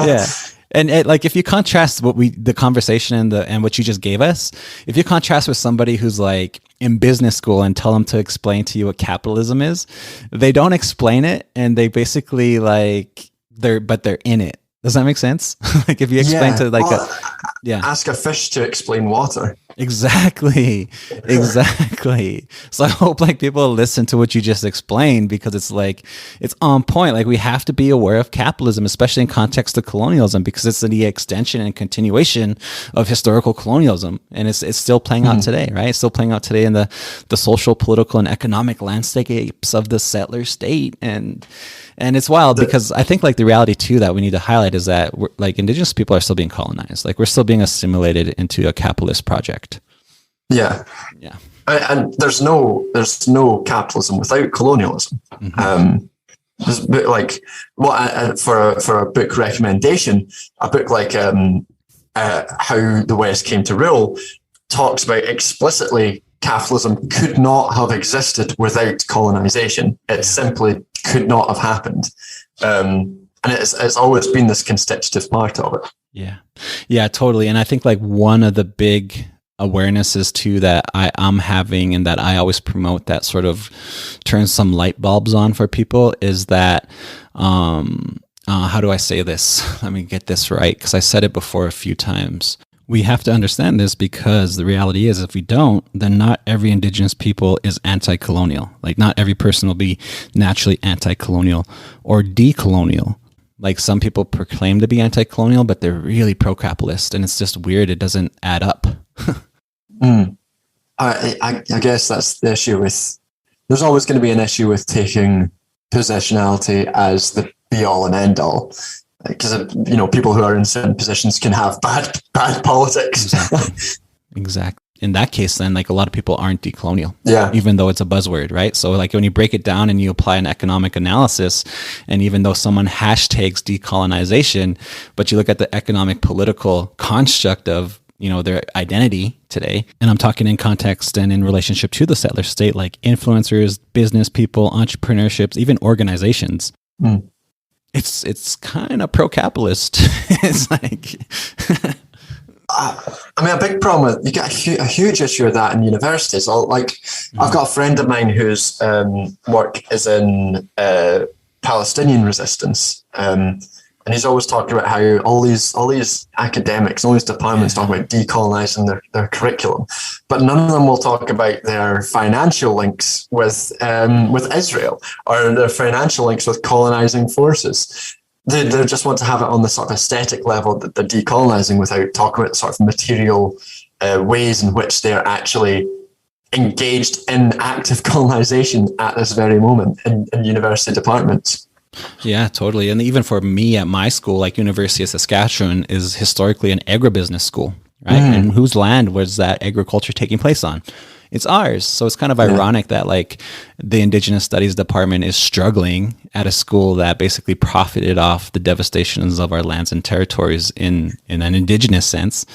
Yeah. And like, if you contrast the conversation and what you just gave us, if you contrast with somebody who's like in business school and tell them to explain to you what capitalism is, they don't explain it, and they basically like they're in it. Does that make sense? Like, if you explain to like ask a fish to explain water. Exactly. So I hope like people listen to what you just explained, because it's like, it's on point. Like, we have to be aware of capitalism, especially in context of colonialism, because it's the extension and continuation of historical colonialism. And it's still playing out today, right? It's still playing out today in the social, political, and economic landscapes of the settler state. And it's wild, because I think like the reality too that we need to highlight is that we're, like, indigenous people are still being colonized. Like, we're still being assimilated into a capitalist project. Yeah. And there's no capitalism without colonialism. Like, for a book recommendation, a book like How the West Came to Rule talks about explicitly capitalism could not have existed without colonization. It simply could not have happened. And it's always been this constitutive part of it. Yeah, totally. And I think like one of the big awarenesses too that I'm having, and that I always promote, that sort of turns some light bulbs on for people, is that how do I say this? Let me get this right, because I said it before a few times. We have to understand this, because the reality is, if we don't, then not every indigenous people is anti-colonial. Like, not every person will be naturally anti-colonial or decolonial. Like, some people proclaim to be anti-colonial, but they're really pro-capitalist, and it's just weird. It doesn't add up. I guess that's the issue with. There's always going to be an issue with taking positionality as the be-all and end-all. Because people who are in certain positions can have bad politics. Exactly. In that case, then, like, a lot of people aren't decolonial. Yeah. Even though it's a buzzword, right? So like, when you break it down and you apply an economic analysis, and even though someone hashtags decolonization, but you look at the economic political construct of their identity today, and I'm talking in context and in relationship to the settler state, like influencers, business people, entrepreneurships, even organizations. It's kind of pro-capitalist. It's like, a big problem with, you get a huge issue with that in universities. I've got a friend of mine whose work is in Palestinian resistance, and he's always talking about how all these academics, all these departments talk about decolonizing their curriculum, but none of them will talk about their financial links with Israel, or their financial links with colonizing forces. They just want to have it on the sort of aesthetic level that they're decolonizing, without talking about sort of material ways in which they're actually engaged in active colonization at this very moment in university departments. Yeah, totally. And even for me at my school, like University of Saskatchewan is historically an agribusiness school, right? And whose land was that agriculture taking place on? It's ours. So it's kind of ironic that like the Indigenous Studies Department is struggling at a school that basically profited off the devastations of our lands and territories in an indigenous sense.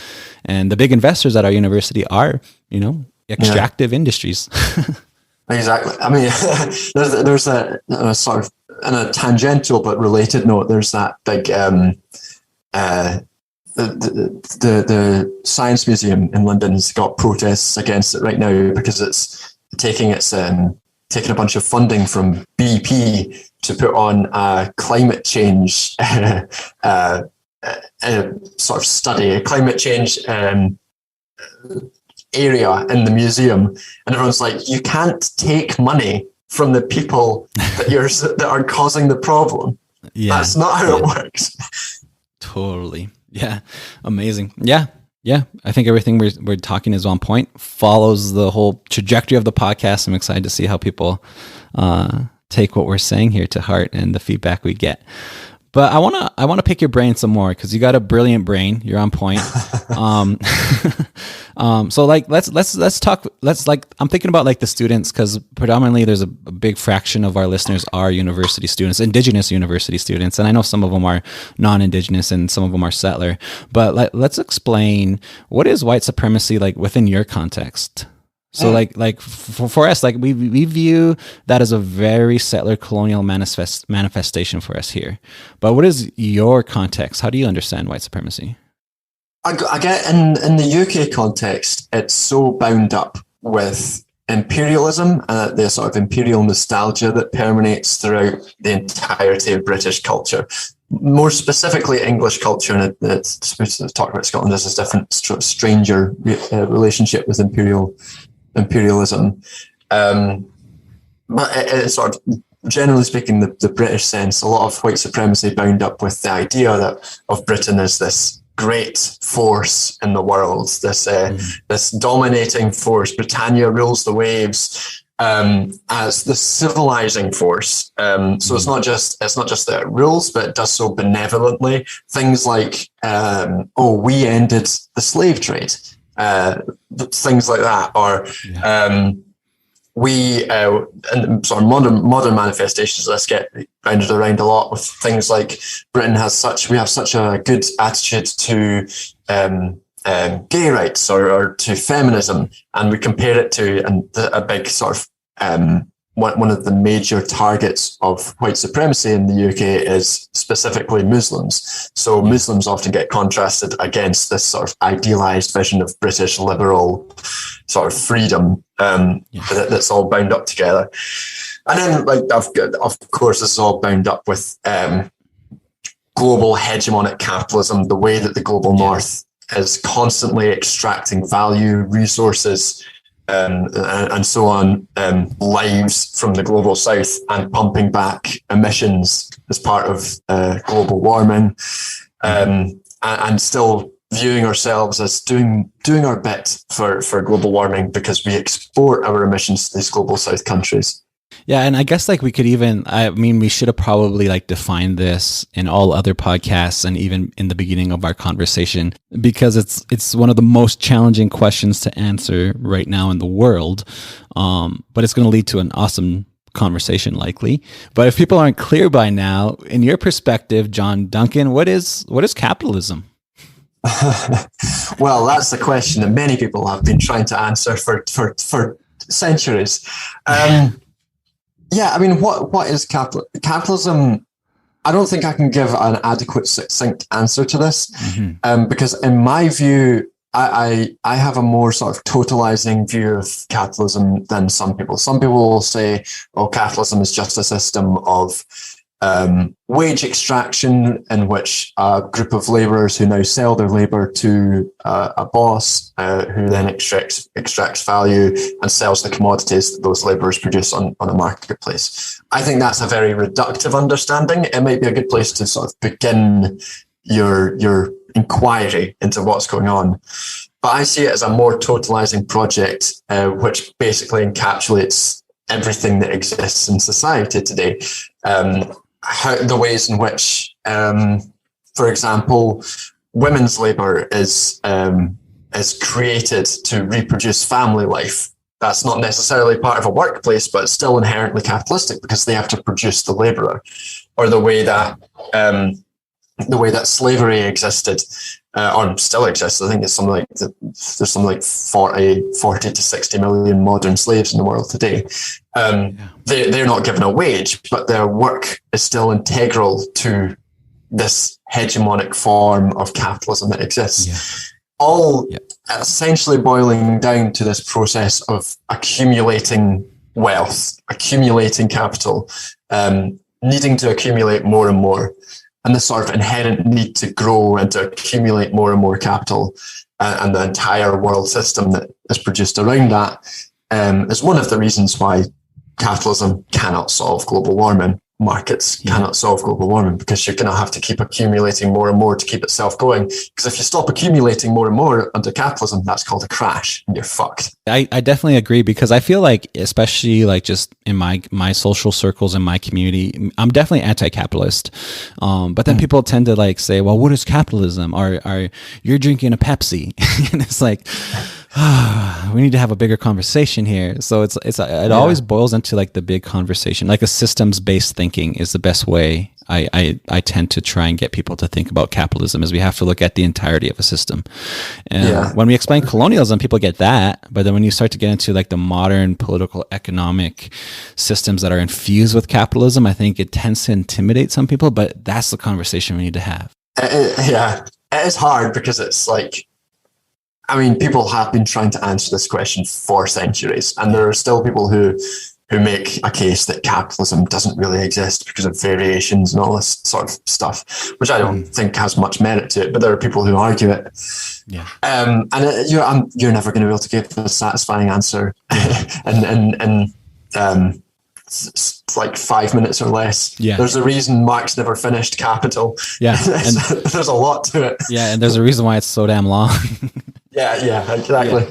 And the big investors at our university are, extractive industries. Exactly. I mean, there's a sort of, in a tangential but related note, there's that big the Science Museum in London has got protests against it right now because it's taking a bunch of funding from BP to put on a climate change sort of study, a climate change area in the museum, and everyone's like, you can't take money from the people that are causing the problem. That's not how it works. Totally. Yeah. Amazing. Yeah. I think everything we're talking is on point, follows the whole trajectory of the podcast. I'm excited to see how people take what we're saying here to heart and the feedback we get. But I wanna pick your brain some more, because you got a brilliant brain. You're on point. So like let's talk. I'm thinking about like the students, because predominantly there's a big fraction of our listeners are university students, indigenous university students, and I know some of them are non-indigenous and some of them are settler. But let's explain, what is white supremacy like within your context? So like for us, like we view that as a very settler colonial manifestation for us here. But what is your context? How do you understand white supremacy? I get in the UK context, it's so bound up with imperialism and the sort of imperial nostalgia that permeates throughout the entirety of British culture. More specifically, English culture, and it's supposed to talk about Scotland as a different, stranger relationship with imperialism. But it's sort of, generally speaking, the British sense, a lot of white supremacy bound up with the idea of Britain as this great force in the world, this dominating force. Britannia rules the waves as the civilizing force. So it's not just that it rules, but it does so benevolently. Things like, we ended the slave trade. Things like that, or and sort of modern manifestations of this get bounded around a lot with things like Britain we have such a good attitude to gay rights or to feminism, and we compare it to a big sort of one of the major targets of white supremacy in the UK is specifically Muslims. So Muslims often get contrasted against this sort of idealized vision of British liberal sort of freedom that's all bound up together. And then, like, of course, this is all bound up with global hegemonic capitalism, the way that the global north is constantly extracting value, resources, and so on, lives from the global south, and pumping back emissions as part of global warming, and still viewing ourselves as doing our bit for global warming, because we export our emissions to these global south countries. Yeah, and I guess like we should have probably like defined this in all other podcasts and even in the beginning of our conversation, because it's one of the most challenging questions to answer right now in the world. But it's going to lead to an awesome conversation likely. But if people aren't clear by now, in your perspective, Duncan, what is capitalism? Well, that's the question that many people have been trying to answer for centuries. Yeah, I mean, what is capitalism? I don't think I can give an adequate, succinct answer to this, because in my view, I have a more sort of totalizing view of capitalism than some people. Some people will say, capitalism is just a system of wage extraction in which a group of labourers who now sell their labour to a boss who then extracts value and sells the commodities that those labourers produce on a marketplace. I think that's a very reductive understanding. It might be a good place to sort of begin your inquiry into what's going on. But I see it as a more totalizing project, which basically encapsulates everything that exists in society today. The ways in which, for example, women's labour is is created to reproduce family life. That's not necessarily part of a workplace, but it's still inherently capitalistic because they have to produce the laborer. Or the way that slavery existed, or still exists. I think it's something like there's something like 40 to 60 million modern slaves in the world today. They're not given a wage, but their work is still integral to this hegemonic form of capitalism that exists. All essentially boiling down to this process of accumulating wealth, accumulating capital, needing to accumulate more and more, and the sort of inherent need to grow and to accumulate more and more capital, and the entire world system that is produced around that is one of the reasons why capitalism cannot solve global warming. Markets cannot solve global warming, because you're going to have to keep accumulating more and more to keep itself going. Because if you stop accumulating more and more under capitalism, that's called a crash, and you're fucked. I definitely agree, because I feel like, especially like just in my social circles in my community, I'm definitely anti-capitalist. But then people tend to like say, well, what is capitalism? Or you're drinking a Pepsi? And it's like, we need to have a bigger conversation here. So it always boils into like the big conversation, like a systems-based thinking is the best way I tend to try and get people to think about capitalism, is we have to look at the entirety of a system. And when we explain colonialism, people get that. But then when you start to get into like the modern political economic systems that are infused with capitalism, I think it tends to intimidate some people, but that's the conversation we need to have. It is hard, because it's like, I mean, people have been trying to answer this question for centuries, and there are still people who make a case that capitalism doesn't really exist because of variations and all this sort of stuff, which I don't think has much merit to it. But there are people who argue it. You're never going to be able to give a satisfying answer in like 5 minutes or less. There's a reason Marx never finished Capital. And there's a lot to it. And there's a reason why it's so damn long. Exactly.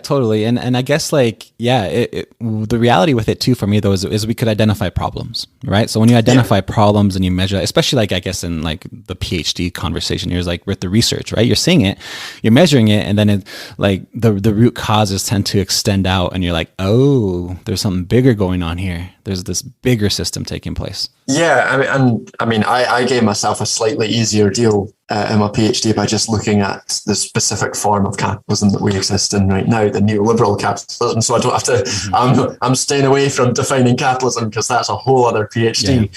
Totally. And I guess like, the reality with it too, for me though, is we could identify problems, right? So when you identify problems and you measure, especially like, I guess in like the PhD conversation, here's like with the research, right? You're seeing it, you're measuring it, and then it like the root causes tend to extend out, and you're like, oh, there's something bigger going on here. There's this bigger system taking place. I gave myself a slightly easier deal in my PhD by just looking at the specific form of capitalism that we exist in right now, the neoliberal capitalism. So I don't have to. I'm staying away from defining capitalism, because that's a whole other PhD.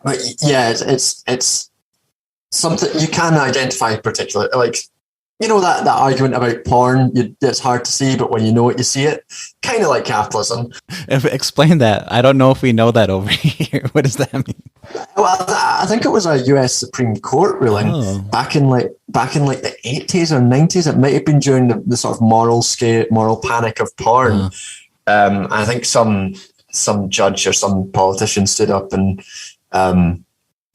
But it's something you can identify particularly, like, you know, that argument about porn, it's hard to see, but when you know it, you see it. Kind of like capitalism. Explain that. I don't know if we know that over here. What does that mean? Well, I think it was a US Supreme Court ruling back in like the 80s or 90s. It might have been during the sort of moral panic of porn. I think some judge or some politician stood up, and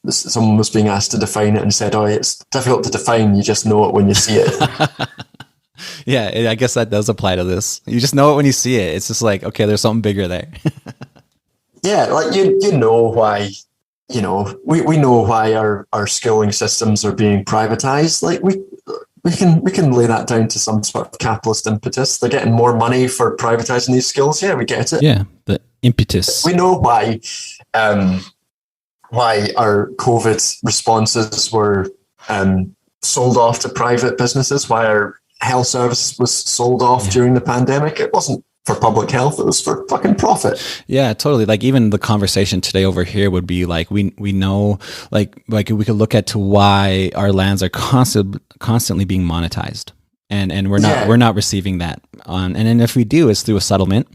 someone was being asked to define it, and said, "Oh, it's difficult to define. You just know it when you see it." I guess that does apply to this. You just know it when you see it. It's just like, okay, there's something bigger there. Like you know why. You know, we know why our schooling systems are being privatized. Like we can lay that down to some sort of capitalist impetus. They're getting more money for privatizing these schools. Yeah, we get it. Yeah, the impetus. We know why our COVID responses were sold off to private businesses, why our health service was sold off during the pandemic. It wasn't for public health, it was for fucking profit. Yeah, totally. Like even the conversation today over here would be like, we know, like we could look at to why our lands are constantly being monetized, and we're not receiving that on, and then if we do, it's through a settlement,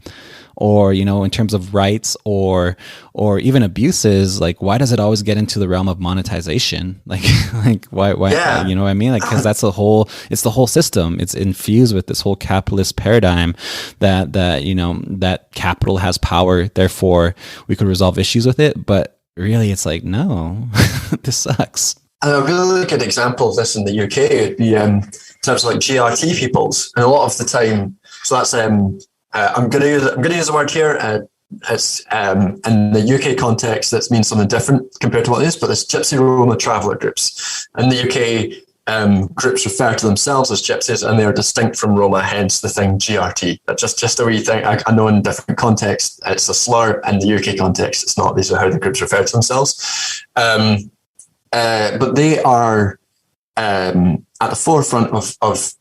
or, you know, in terms of rights or even abuses. Like, why does it always get into the realm of monetization? Like why, you know what I mean? Like, cause it's the whole system. It's infused with this whole capitalist paradigm that, you know, that capital has power. Therefore we could resolve issues with it. But really it's like, no, this sucks. And a really good example of this in the UK would be in terms of like GRT peoples. And a lot of the time, so that's, I'm going to use the word here. It's in the UK context, that means something different compared to what it is. But there's Gypsy Roma traveller groups in the UK. groups refer to themselves as gypsies, and they are distinct from Roma, hence the thing GRT. But just a wee thing. I know in different contexts it's a slur. In the UK context, it's not. These are how the groups refer to themselves. But they are at the forefront of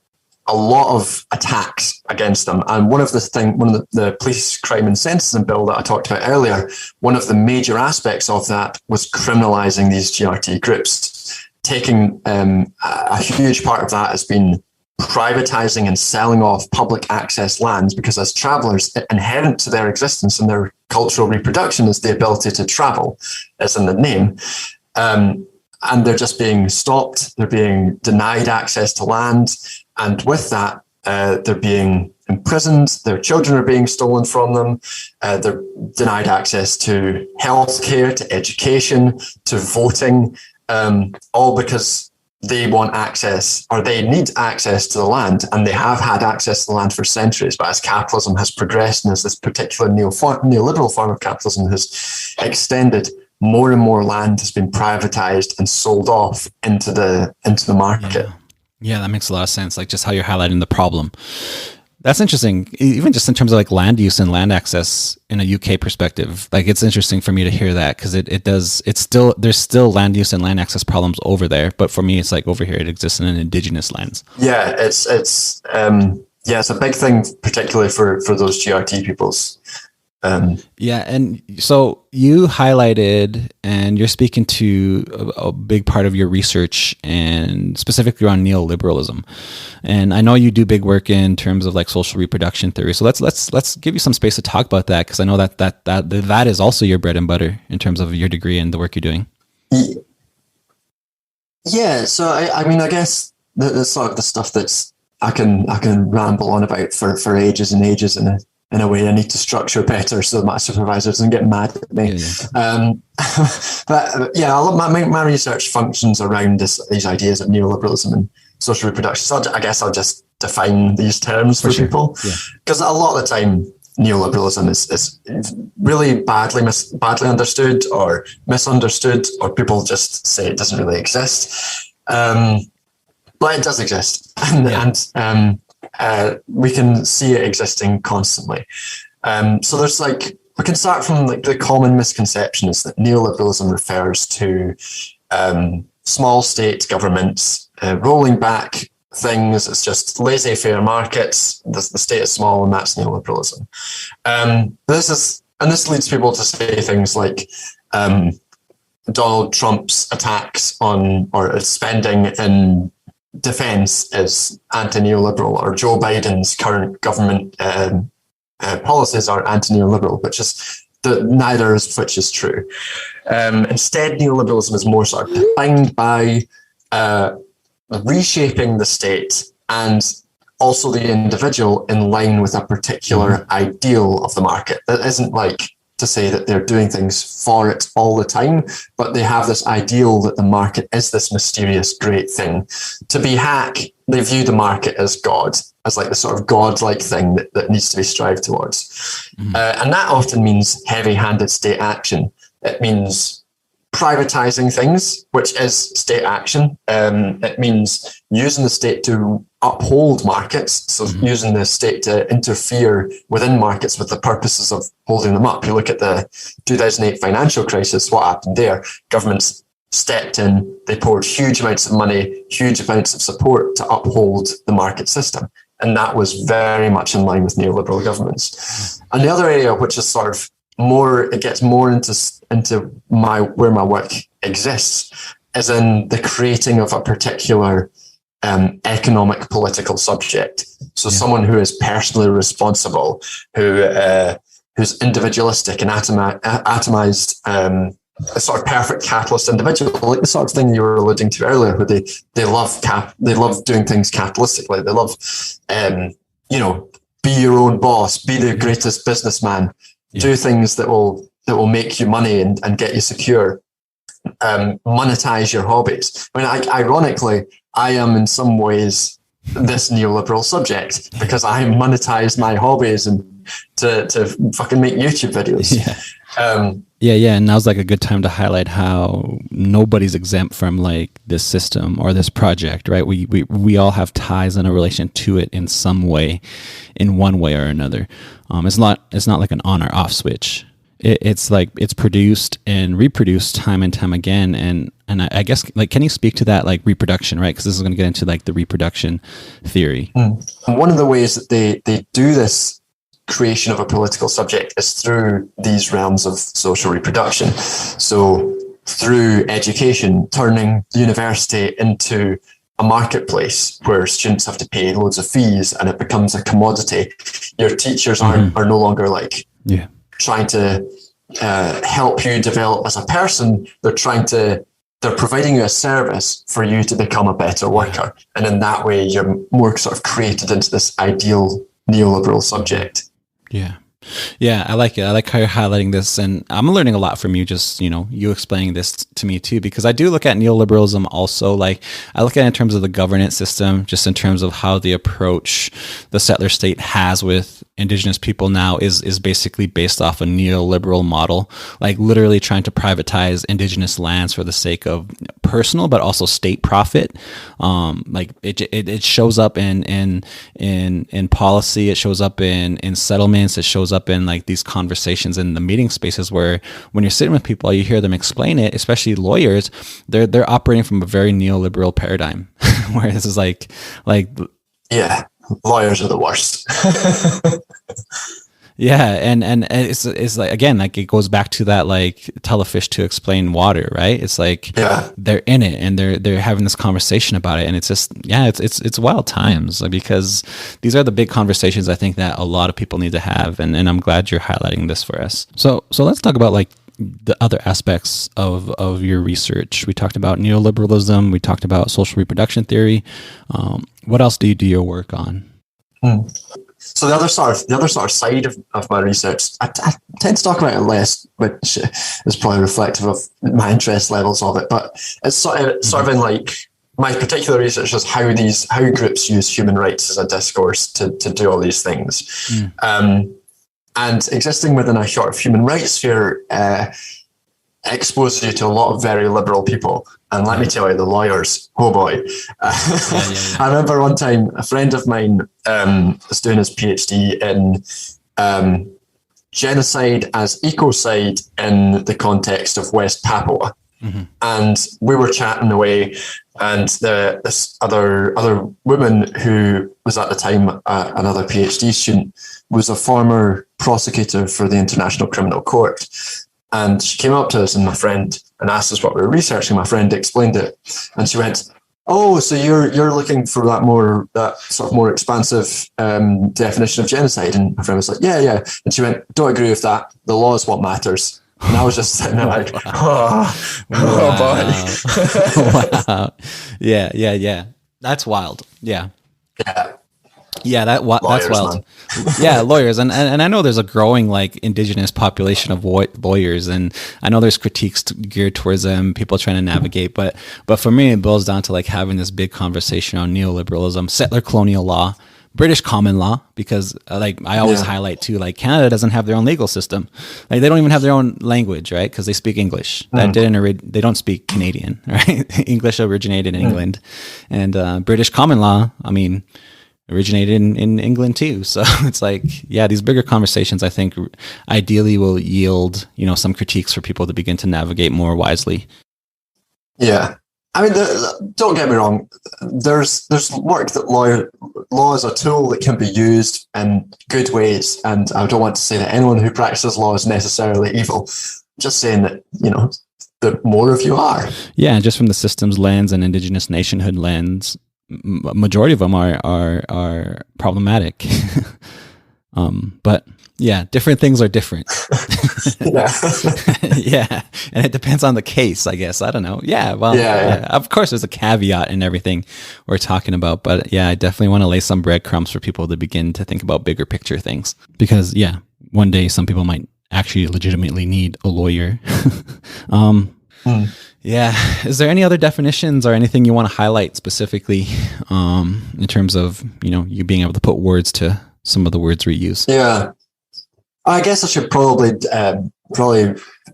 a lot of attacks against them. And one of the police crime and sentencing bill that I talked about earlier, one of the major aspects of that was criminalising these GRT groups. Taking a huge part of that has been privatising and selling off public access lands, because as travellers, inherent to their existence and their cultural reproduction is the ability to travel, as in the name. And they're just being stopped, they're being denied access to land, and with that, they're being imprisoned, their children are being stolen from them, they're denied access to healthcare, to education, to voting, all because they want access, or they need access to the land, and they have had access to the land for centuries. But as capitalism has progressed, and as this particular neoliberal form of capitalism has extended, more and more land has been privatized and sold off into the market. Yeah, that makes a lot of sense. Like just how you're highlighting the problem. That's interesting. Even just in terms of like land use and land access in a UK perspective, like it's interesting for me to hear that, because there's still land use and land access problems over there. But for me, it's like over here, it exists in an indigenous lands. Yeah, it's a big thing, particularly for those GRT peoples. And so you highlighted, and you're speaking to a big part of your research, and specifically around neoliberalism. And I know you do big work in terms of like social reproduction theory. So let's give you some space to talk about that, because I know that is also your bread and butter in terms of your degree and the work you're doing. Yeah. So I mean, I guess the sort of the stuff that's I can ramble on about for ages and ages, and in a way I need to structure better so that my supervisor doesn't get mad at me. But yeah, my research functions around these ideas of neoliberalism and social reproduction. So I guess I'll just define these terms for people, because a lot of the time neoliberalism is really badly understood or misunderstood, or people just say it doesn't really exist. But it does exist, and we can see it existing constantly. So there's we can start from the common misconception is that neoliberalism refers to small state governments rolling back things. It's just laissez-faire markets. The state is small, and that's neoliberalism. This leads people to say things like Donald Trump's attacks on or spending in defense is anti-neoliberal, or Joe Biden's current government policies are anti-neoliberal, neither of which is true. Instead, neoliberalism is more sort of defined by reshaping the state and also the individual in line with a particular ideal of the market. That isn't to say that they're doing things for it all the time, but they have this ideal that the market is this mysterious great thing. To be hack, they view the market as God, as the sort of God-like thing that needs to be strived towards. And that often means heavy-handed state action. It means privatizing things, which is state action. It means using the state to uphold markets, so using the state to interfere within markets with the purposes of holding them up. You look at the 2008 financial crisis, what happened there? Governments stepped in, they poured huge amounts of money, huge amounts of support to uphold the market system. And that was very much in line with neoliberal governments. And the other area, which is sort of it gets more into where my work exists, is in the creating of a particular economic political subject. So someone who is personally responsible, who's individualistic and atomized, a sort of perfect capitalist individual, like the sort of thing you were alluding to earlier, where they love doing things capitalistically. They love, be your own boss, be the greatest businessman, do things that will make you money and get you secure. Monetize your hobbies. I mean, ironically, I am in some ways this neoliberal subject, because I monetize my hobbies and to fucking make YouTube videos. Yeah. And now's like a good time to highlight how nobody's exempt from like this system or this project, right? We all have ties and a relation to it in some way, in one way or another. It's not like an on or off switch. It's like it's produced and reproduced time and time again. And I guess, like, can you speak to that, like reproduction, right? Because this is going to get into like the reproduction theory. One of the ways that they do this creation of a political subject is through these realms of social reproduction. So through education, turning the university into a marketplace where students have to pay loads of fees and it becomes a commodity. Your teachers are no longer like trying to help you develop as a person. They're providing you a service for you to become a better worker. And in that way, you're more sort of created into this ideal neoliberal subject. Yeah, I like it. I like how you're highlighting this, and I'm learning a lot from you, just, you explaining this to me too, because I do look at neoliberalism also, like I look at it in terms of the governance system, just in terms of how the approach the settler state has with indigenous people now is basically based off a neoliberal model, like literally trying to privatize indigenous lands for the sake of personal but also state profit. Like it shows up in policy, it shows up in settlements, it shows up in like these conversations in the meeting spaces where when you're sitting with people, you hear them explain it, especially lawyers, they're operating from a very neoliberal paradigm where this is like lawyers are the worst. Yeah, and it's like, again, like it goes back to that, like tell a fish to explain water, right? It's like they're in it and they're having this conversation about it, and it's just it's wild times, like, because these are the big conversations I think that a lot of people need to have, and I'm glad you're highlighting this for us. So let's talk about like the other aspects of your research. We talked about neoliberalism, we talked about social reproduction theory. What else do you do your work on? So the other sort of side of my research, I tend to talk about it less, which is probably reflective of my interest levels of it. But it's sort of in like my particular research is how groups use human rights as a discourse to do all these things. And existing within a sort of human rights sphere exposes you to a lot of very liberal people. And let me tell you, the lawyers, oh boy. I remember one time a friend of mine was doing his PhD in genocide as ecocide in the context of West Papua. And we were chatting away, and this other woman who was at the time another PhD student was a former prosecutor for the International Criminal Court. And she came up to us and asked us what we were researching. My friend explained it, and she went, "Oh, so you're looking for that sort of more expansive definition of genocide?" And my friend was like, "Yeah." And she went, "Don't agree with that. The law is what matters." And I was just sitting there like, oh boy. Wow. Yeah. That's wild. Yeah. That's wild. Yeah, lawyers, and I know there's a growing like indigenous population of lawyers, and I know there's critiques geared towards them, people trying to navigate, but for me it boils down to like having this big conversation on neoliberalism, settler colonial law, British common law, because like I always highlight too, like Canada doesn't have their own legal system, like they don't even have their own language, right? Because they speak English. They don't speak Canadian, right? English originated in England, and British common law, I mean, originated in England too. So it's like, these bigger conversations I think ideally will yield, some critiques for people to begin to navigate more wisely. Yeah. I mean, don't get me wrong. There's work that law is a tool that can be used in good ways, and I don't want to say that anyone who practices law is necessarily evil. I'm just saying that the more of you are. Yeah, just from the systems lens and indigenous nationhood lens, majority of them are problematic. But yeah, different things are different. Yeah. And it depends on the case, I guess. I don't know. Yeah. Well, of course there's a caveat in everything we're talking about, but I definitely want to lay some breadcrumbs for people to begin to think about bigger picture things, because one day some people might actually legitimately need a lawyer. Yeah. Is there any other definitions or anything you want to highlight specifically in terms of, you being able to put words to some of the words we use? Yeah. I guess I should probably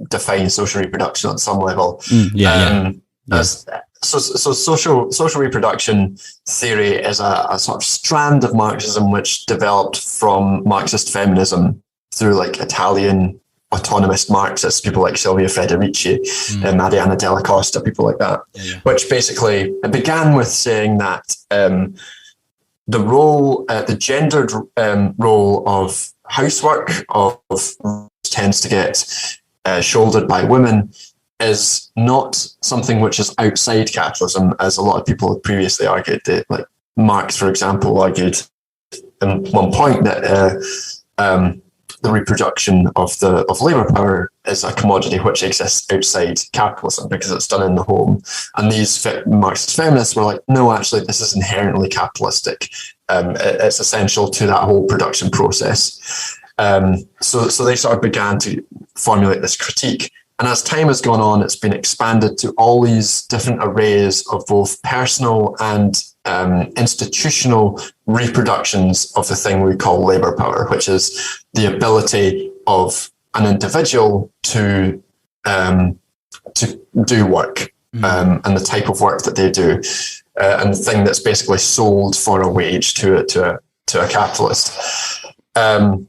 define social reproduction on some level. Yeah. So social reproduction theory is a sort of strand of Marxism which developed from Marxist feminism through like Italian autonomist Marxists, people like Silvia Federici, Mariana Della Costa, people like that, which basically it began with saying that the gendered role of housework tends to get shouldered by women is not something which is outside capitalism, as a lot of people have previously argued. Like Marx, for example, argued at one point that the reproduction of labour power is a commodity which exists outside capitalism because it's done in the home. And these Marxist feminists were like, no, actually, this is inherently capitalistic. It's essential to that whole production process. So they sort of began to formulate this critique. And as time has gone on, it's been expanded to all these different arrays of both personal and institutional reproductions of the thing we call labour power, which is the ability of an individual to do work and the type of work that they do, and the thing that's basically sold for a wage to a capitalist. And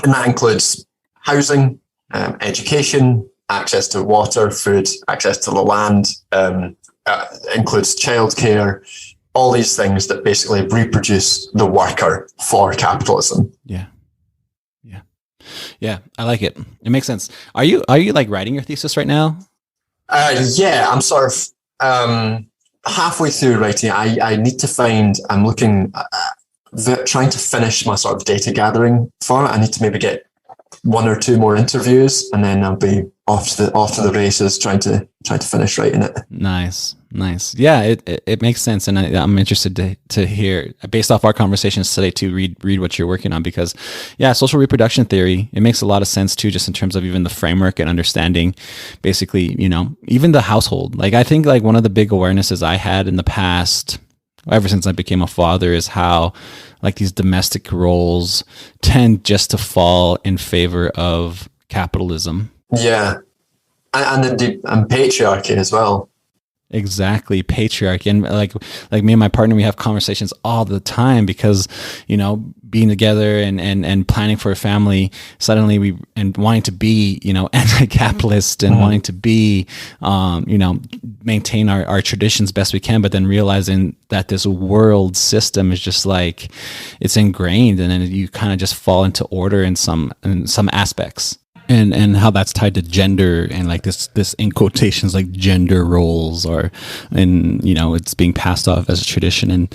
that includes housing, education, access to water, food, access to the land, includes childcare, all these things that basically reproduce the worker for capitalism. Yeah, I like it. It makes sense. Are you like writing your thesis right now? Yeah, I'm sort of halfway through writing. I'm looking, trying to finish my sort of data gathering for it. I need to maybe get one or two more interviews, and then I'll be off to the races, trying to finish writing it. Nice. Yeah, it makes sense, and I'm interested to hear, based off our conversations today, to read what you're working on, because social reproduction theory, it makes a lot of sense too, just in terms of even the framework and understanding, basically, even the household. Like I think like one of the big awarenesses I had in the past, ever since I became a father, is how like these domestic roles tend just to fall in favor of capitalism. Yeah, and patriarchy as well. Exactly, patriarchy. And like me and my partner, we have conversations all the time because, being together and planning for a family, suddenly and wanting to be, anti-capitalist and wanting to be, maintain our traditions best we can, but then realizing that this world system is just like, it's ingrained, and then you kind of just fall into order in some aspects. And how that's tied to gender and like this in quotations like gender roles, it's being passed off as a tradition in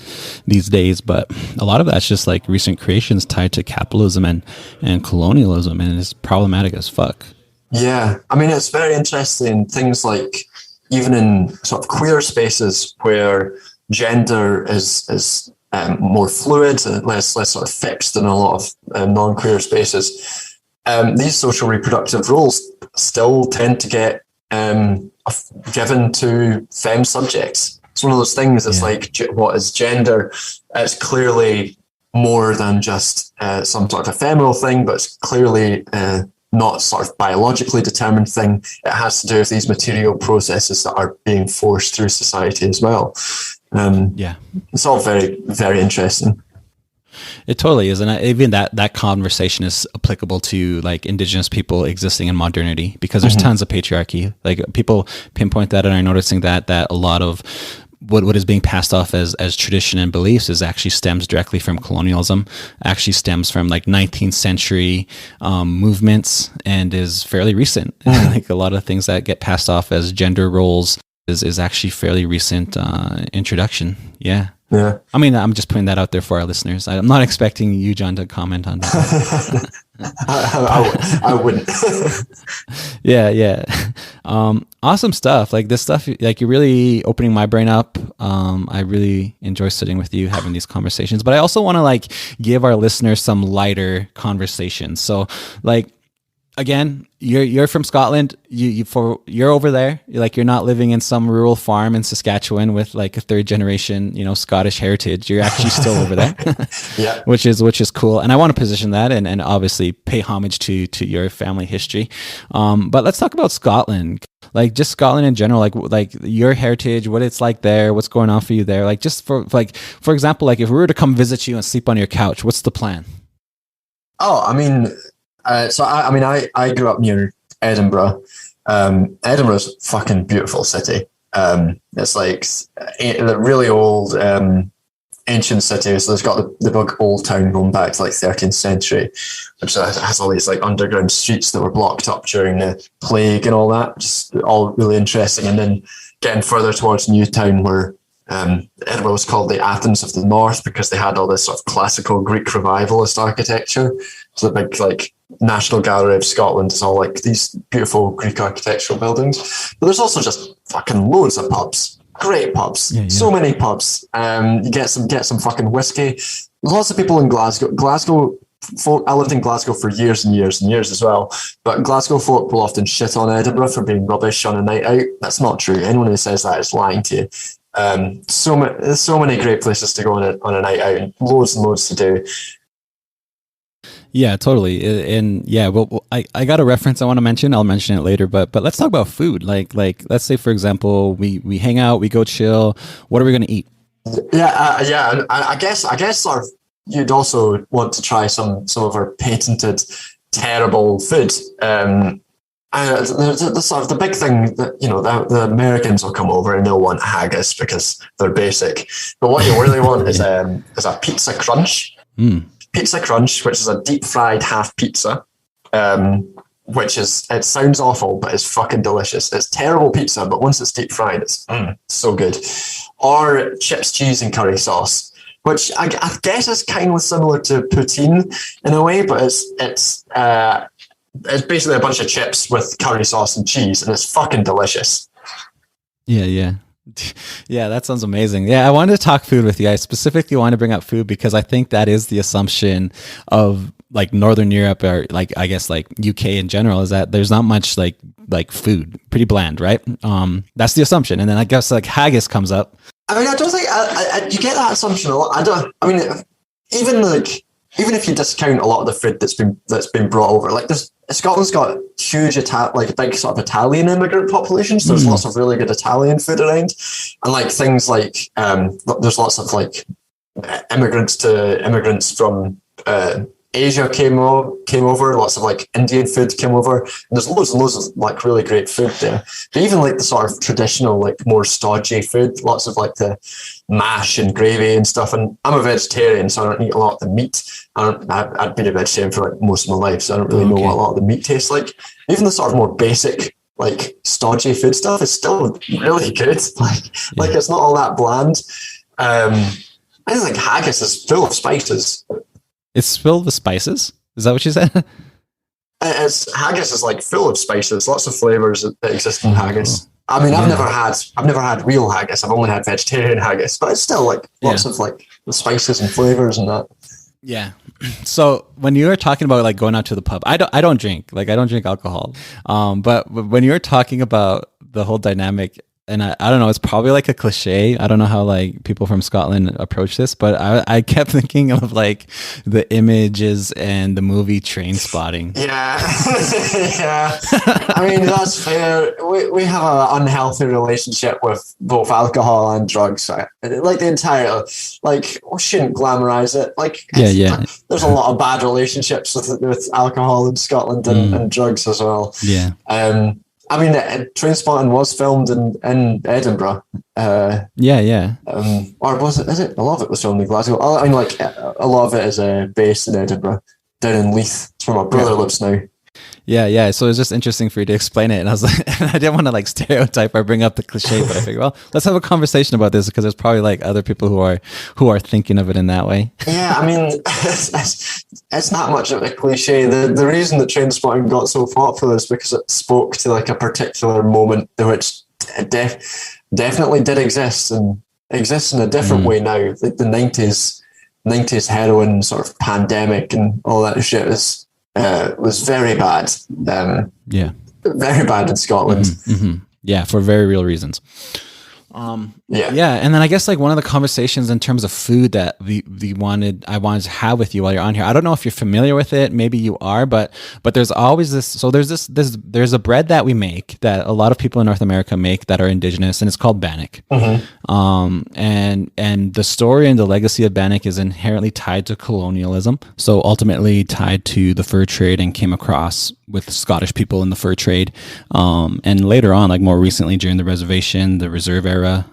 these days. But a lot of that's just like recent creations tied to capitalism and colonialism, and it's problematic as fuck. Yeah, I mean, it's very interesting. Things like even in sort of queer spaces where gender is more fluid and less sort of fixed than a lot of non-queer spaces. These social reproductive roles still tend to get given to femme subjects. It's one of those things. It's like, what is gender? It's clearly more than just some sort of ephemeral thing, but it's clearly not sort of biologically determined thing. It has to do with these material processes that are being forced through society as well. It's all very, very interesting. It totally is, and even that conversation is applicable to like indigenous people existing in modernity, because there's tons of patriarchy. Like people pinpoint that and are noticing that a lot of what is being passed off as tradition and beliefs is actually stems directly from colonialism, actually stems from like 19th century movements, and is fairly recent. Like a lot of things that get passed off as gender roles is actually fairly recent introduction. Yeah. I mean, I'm just putting that out there for our listeners. I'm not expecting you, John, to comment on that. I wouldn't. Yeah. Awesome stuff. Like this stuff, like you're really opening my brain up. I really enjoy sitting with you, having these conversations, but I also want to like give our listeners some lighter conversations. So like, again, you're from Scotland. You're over there. You're not living in some rural farm in Saskatchewan with like a third generation, Scottish heritage. You're actually still over there. Yeah. which is cool. And I want to position that and obviously pay homage to your family history. But let's talk about Scotland. Like just Scotland in general, like your heritage, what it's like there, what's going on for you there. Like just for example, like if we were to come visit you and sleep on your couch, what's the plan? Oh, I mean, I grew up near Edinburgh. Edinburgh's a fucking beautiful city. It's like a really old, ancient city. So there's got the big old town going back to like 13th century, which has all these like underground streets that were blocked up during the plague and all that. Just all really interesting. And then getting further towards Newtown, where Edinburgh was called the Athens of the North because they had all this sort of classical Greek revivalist architecture. So the big like National Gallery of Scotland is all like these beautiful Greek architectural buildings. But there's also just fucking loads of pubs. Great pubs. Yeah. So many pubs. You get some fucking whiskey. Lots of people in Glasgow. Glasgow folk, I lived in Glasgow for years and years and years as well. But Glasgow folk will often shit on Edinburgh for being rubbish on a night out. That's not true. Anyone who says that is lying to you. There's so many great places to go on a night out and loads to do. Yeah, totally. And yeah, well, I got a reference I want to mention. I'll mention it later, but let's talk about food. Like let's say, for example, we hang out, we go chill. What are we going to eat? Yeah. And I guess you'd also want to try some of our patented terrible food. The big thing that, the Americans will come over and they'll want haggis because they're basic. But what you really want is a pizza crunch. Pizza crunch, which is a deep fried half pizza, it sounds awful, but it's fucking delicious. It's terrible pizza, but once it's deep fried, it's so good. Or chips, cheese, and curry sauce, which I guess is kind of similar to poutine in a way, but it's basically a bunch of chips with curry sauce and cheese, and it's fucking delicious. Yeah. Yeah, that sounds amazing. Yeah, I wanted to talk food with you. I specifically want to bring up food because I think that is the assumption of like Northern Europe or like I guess like UK in general is that there's not much like food, pretty bland, right? That's the assumption, and then I guess like haggis comes up. I mean, I don't think you get that assumption a lot. Even if you discount a lot of the food that's been brought over, like Scotland's got huge big sort of Italian immigrant populations. So there's lots of really good Italian food around, and like things like there's lots of like immigrants from Asia came over. Lots of like Indian food came over. And there's loads and loads of like really great food there. But even like the sort of traditional like more stodgy food, lots of like the mash and gravy and stuff. And I'm a vegetarian, so I don't eat a lot of the meat. I've been a vegetarian for like most of my life, so I don't really know what a lot of the meat tastes like. Even the sort of more basic like stodgy food stuff is still really good. Like it's not all that bland. I think haggis is full of spices. It's filled with spices? Is that what you said? Haggis is like full of spices, lots of flavors that exist in haggis. I mean, I've never had real haggis. I've only had vegetarian haggis, but it's still like lots of like the spices and flavors and that. Yeah. So when you were talking about like going out to the pub, I don't drink alcohol. But when you were talking about the whole dynamic, and I don't know, it's probably like a cliche. I don't know how like people from Scotland approach this, but I kept thinking of like the images and the movie Trainspotting. Yeah. Yeah. I mean, that's fair. We have an unhealthy relationship with both alcohol and drugs. Like the entire, like, we shouldn't glamorize it. Like, there's a lot of bad relationships with alcohol in Scotland and drugs as well. Yeah. I mean, Trainspotting was filmed in Edinburgh. Or was it? Is it? A lot of it was filmed in Glasgow. I mean, like a lot of it is based in Edinburgh, down in Leith. It's where my brother lives now. Yeah. So it was just interesting for you to explain it, and I was like, I didn't want to like stereotype or bring up the cliche, but I figured, well, let's have a conversation about this because there's probably like other people who are thinking of it in that way. Yeah, I mean, it's not much of a cliche. The reason that Trainspotting got so popular is because it spoke to like a particular moment which definitely did exist and exists in a different way now. Like the 90s heroin sort of pandemic and all that shit is was very bad. Yeah. Very bad in Scotland. Yeah, for very real reasons. Yeah, and then I guess like one of the conversations in terms of food that I wanted to have with you while you're on here. I don't know if you're familiar with it. Maybe you are, but there's always this. So there's a bread that we make that a lot of people in North America make that are indigenous, and it's called bannock. And the story and the legacy of bannock is inherently tied to colonialism. So ultimately tied to the fur trade, and came across with Scottish people in the fur trade. And later on, like more recently during the reservation, the reserve era,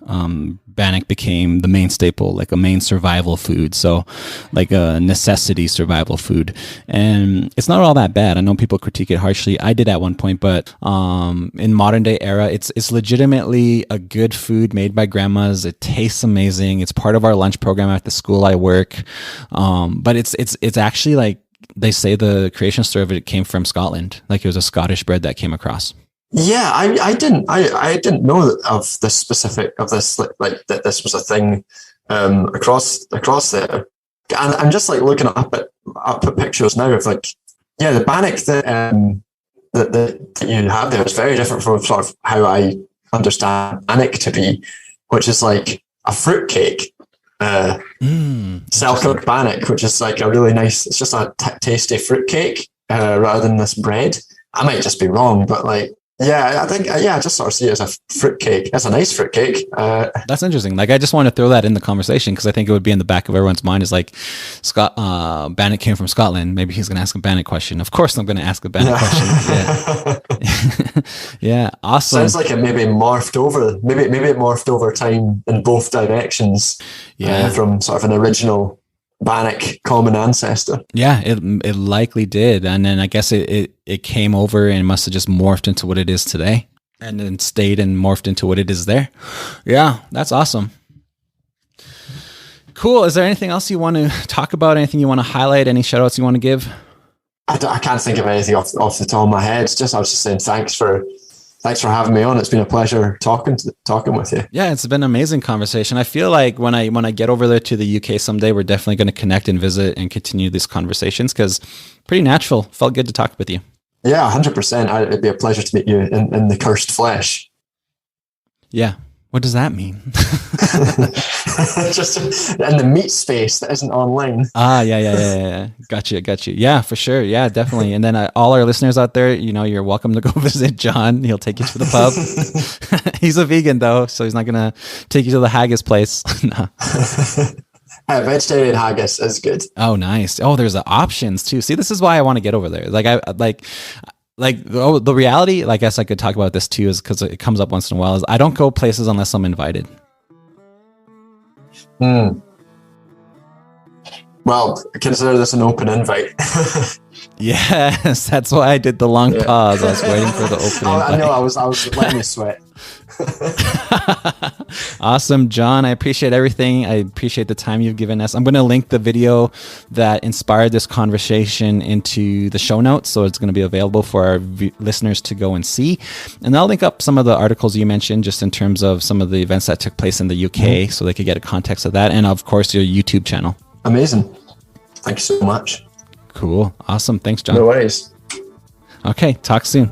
bannock became the main staple, like a main survival food. So like a necessity survival food. And it's not all that bad. I know people critique it harshly. I did at one point, but in modern day era, it's legitimately a good food made by grandmas. It tastes amazing. It's part of our lunch program at the school I work. But it's actually like, they say the creation story of it came from Scotland. Like it was a Scottish bread that came across. Yeah, I didn't know of this specific of this like that this was a thing across there. And I'm just like looking up at pictures now of like, yeah, the bannock that you have there is very different from sort of how I understand bannock to be, which is like a fruitcake. Selkirk bannock, which is like a really nice, it's just a tasty fruitcake rather than this bread. I might just be wrong, but like, yeah, I think, I just sort of see it as a fruitcake. It's a nice fruitcake. That's interesting. Like, I just want to throw that in the conversation because I think it would be in the back of everyone's mind is like, bannock came from Scotland. Maybe he's going to ask a bannock question. Of course, I'm going to ask a bannock question. Yeah. Yeah, awesome. Sounds like it maybe morphed over time in both directions. Yeah. From sort of an original bannock common ancestor. Yeah, it likely did. And then I guess it came over and must have just morphed into what it is today, and then stayed and morphed into what it is there. Yeah, that's awesome. Cool. Is there anything else you want to talk about? Anything you want to highlight? Any shout outs you want to give? I can't think of anything off the top of my head. I was just saying thanks for having me on. It's been a pleasure talking with you. Yeah, it's been an amazing conversation. I feel like when I get over there to the UK someday, we're definitely going to connect and visit and continue these conversations because pretty natural. Felt good to talk with you. Yeah, 100%. It'd be a pleasure to meet you in the cursed flesh. Yeah. What does that mean? Just in the meat space that isn't online. Yeah. Got you. Yeah, for sure. Yeah, definitely. And then all our listeners out there, you're welcome to go visit John. He'll take you to the pub. He's a vegan though, so he's not going to take you to the haggis place. No. Vegetarian haggis is good. Oh, nice. Oh, there's the options too. See, this is why I want to get over there. The reality, I guess I could talk about this too, is because it comes up once in a while, is I don't go places unless I'm invited. Well, consider this an open invite. Yes, that's why I did the long pause. I was waiting for the open invite. I know, I was letting you sweat. Awesome, John. I appreciate everything. I appreciate the time you've given us. I'm going to link the video that inspired this conversation into the show notes, so it's going to be available for our listeners to go and see. And I'll link up some of the articles you mentioned just in terms of some of the events that took place in the UK, so they could get a context of that. And of course, your YouTube channel. Amazing. Thank you so much. Cool. Awesome. Thanks, John. No worries. Okay. Talk soon.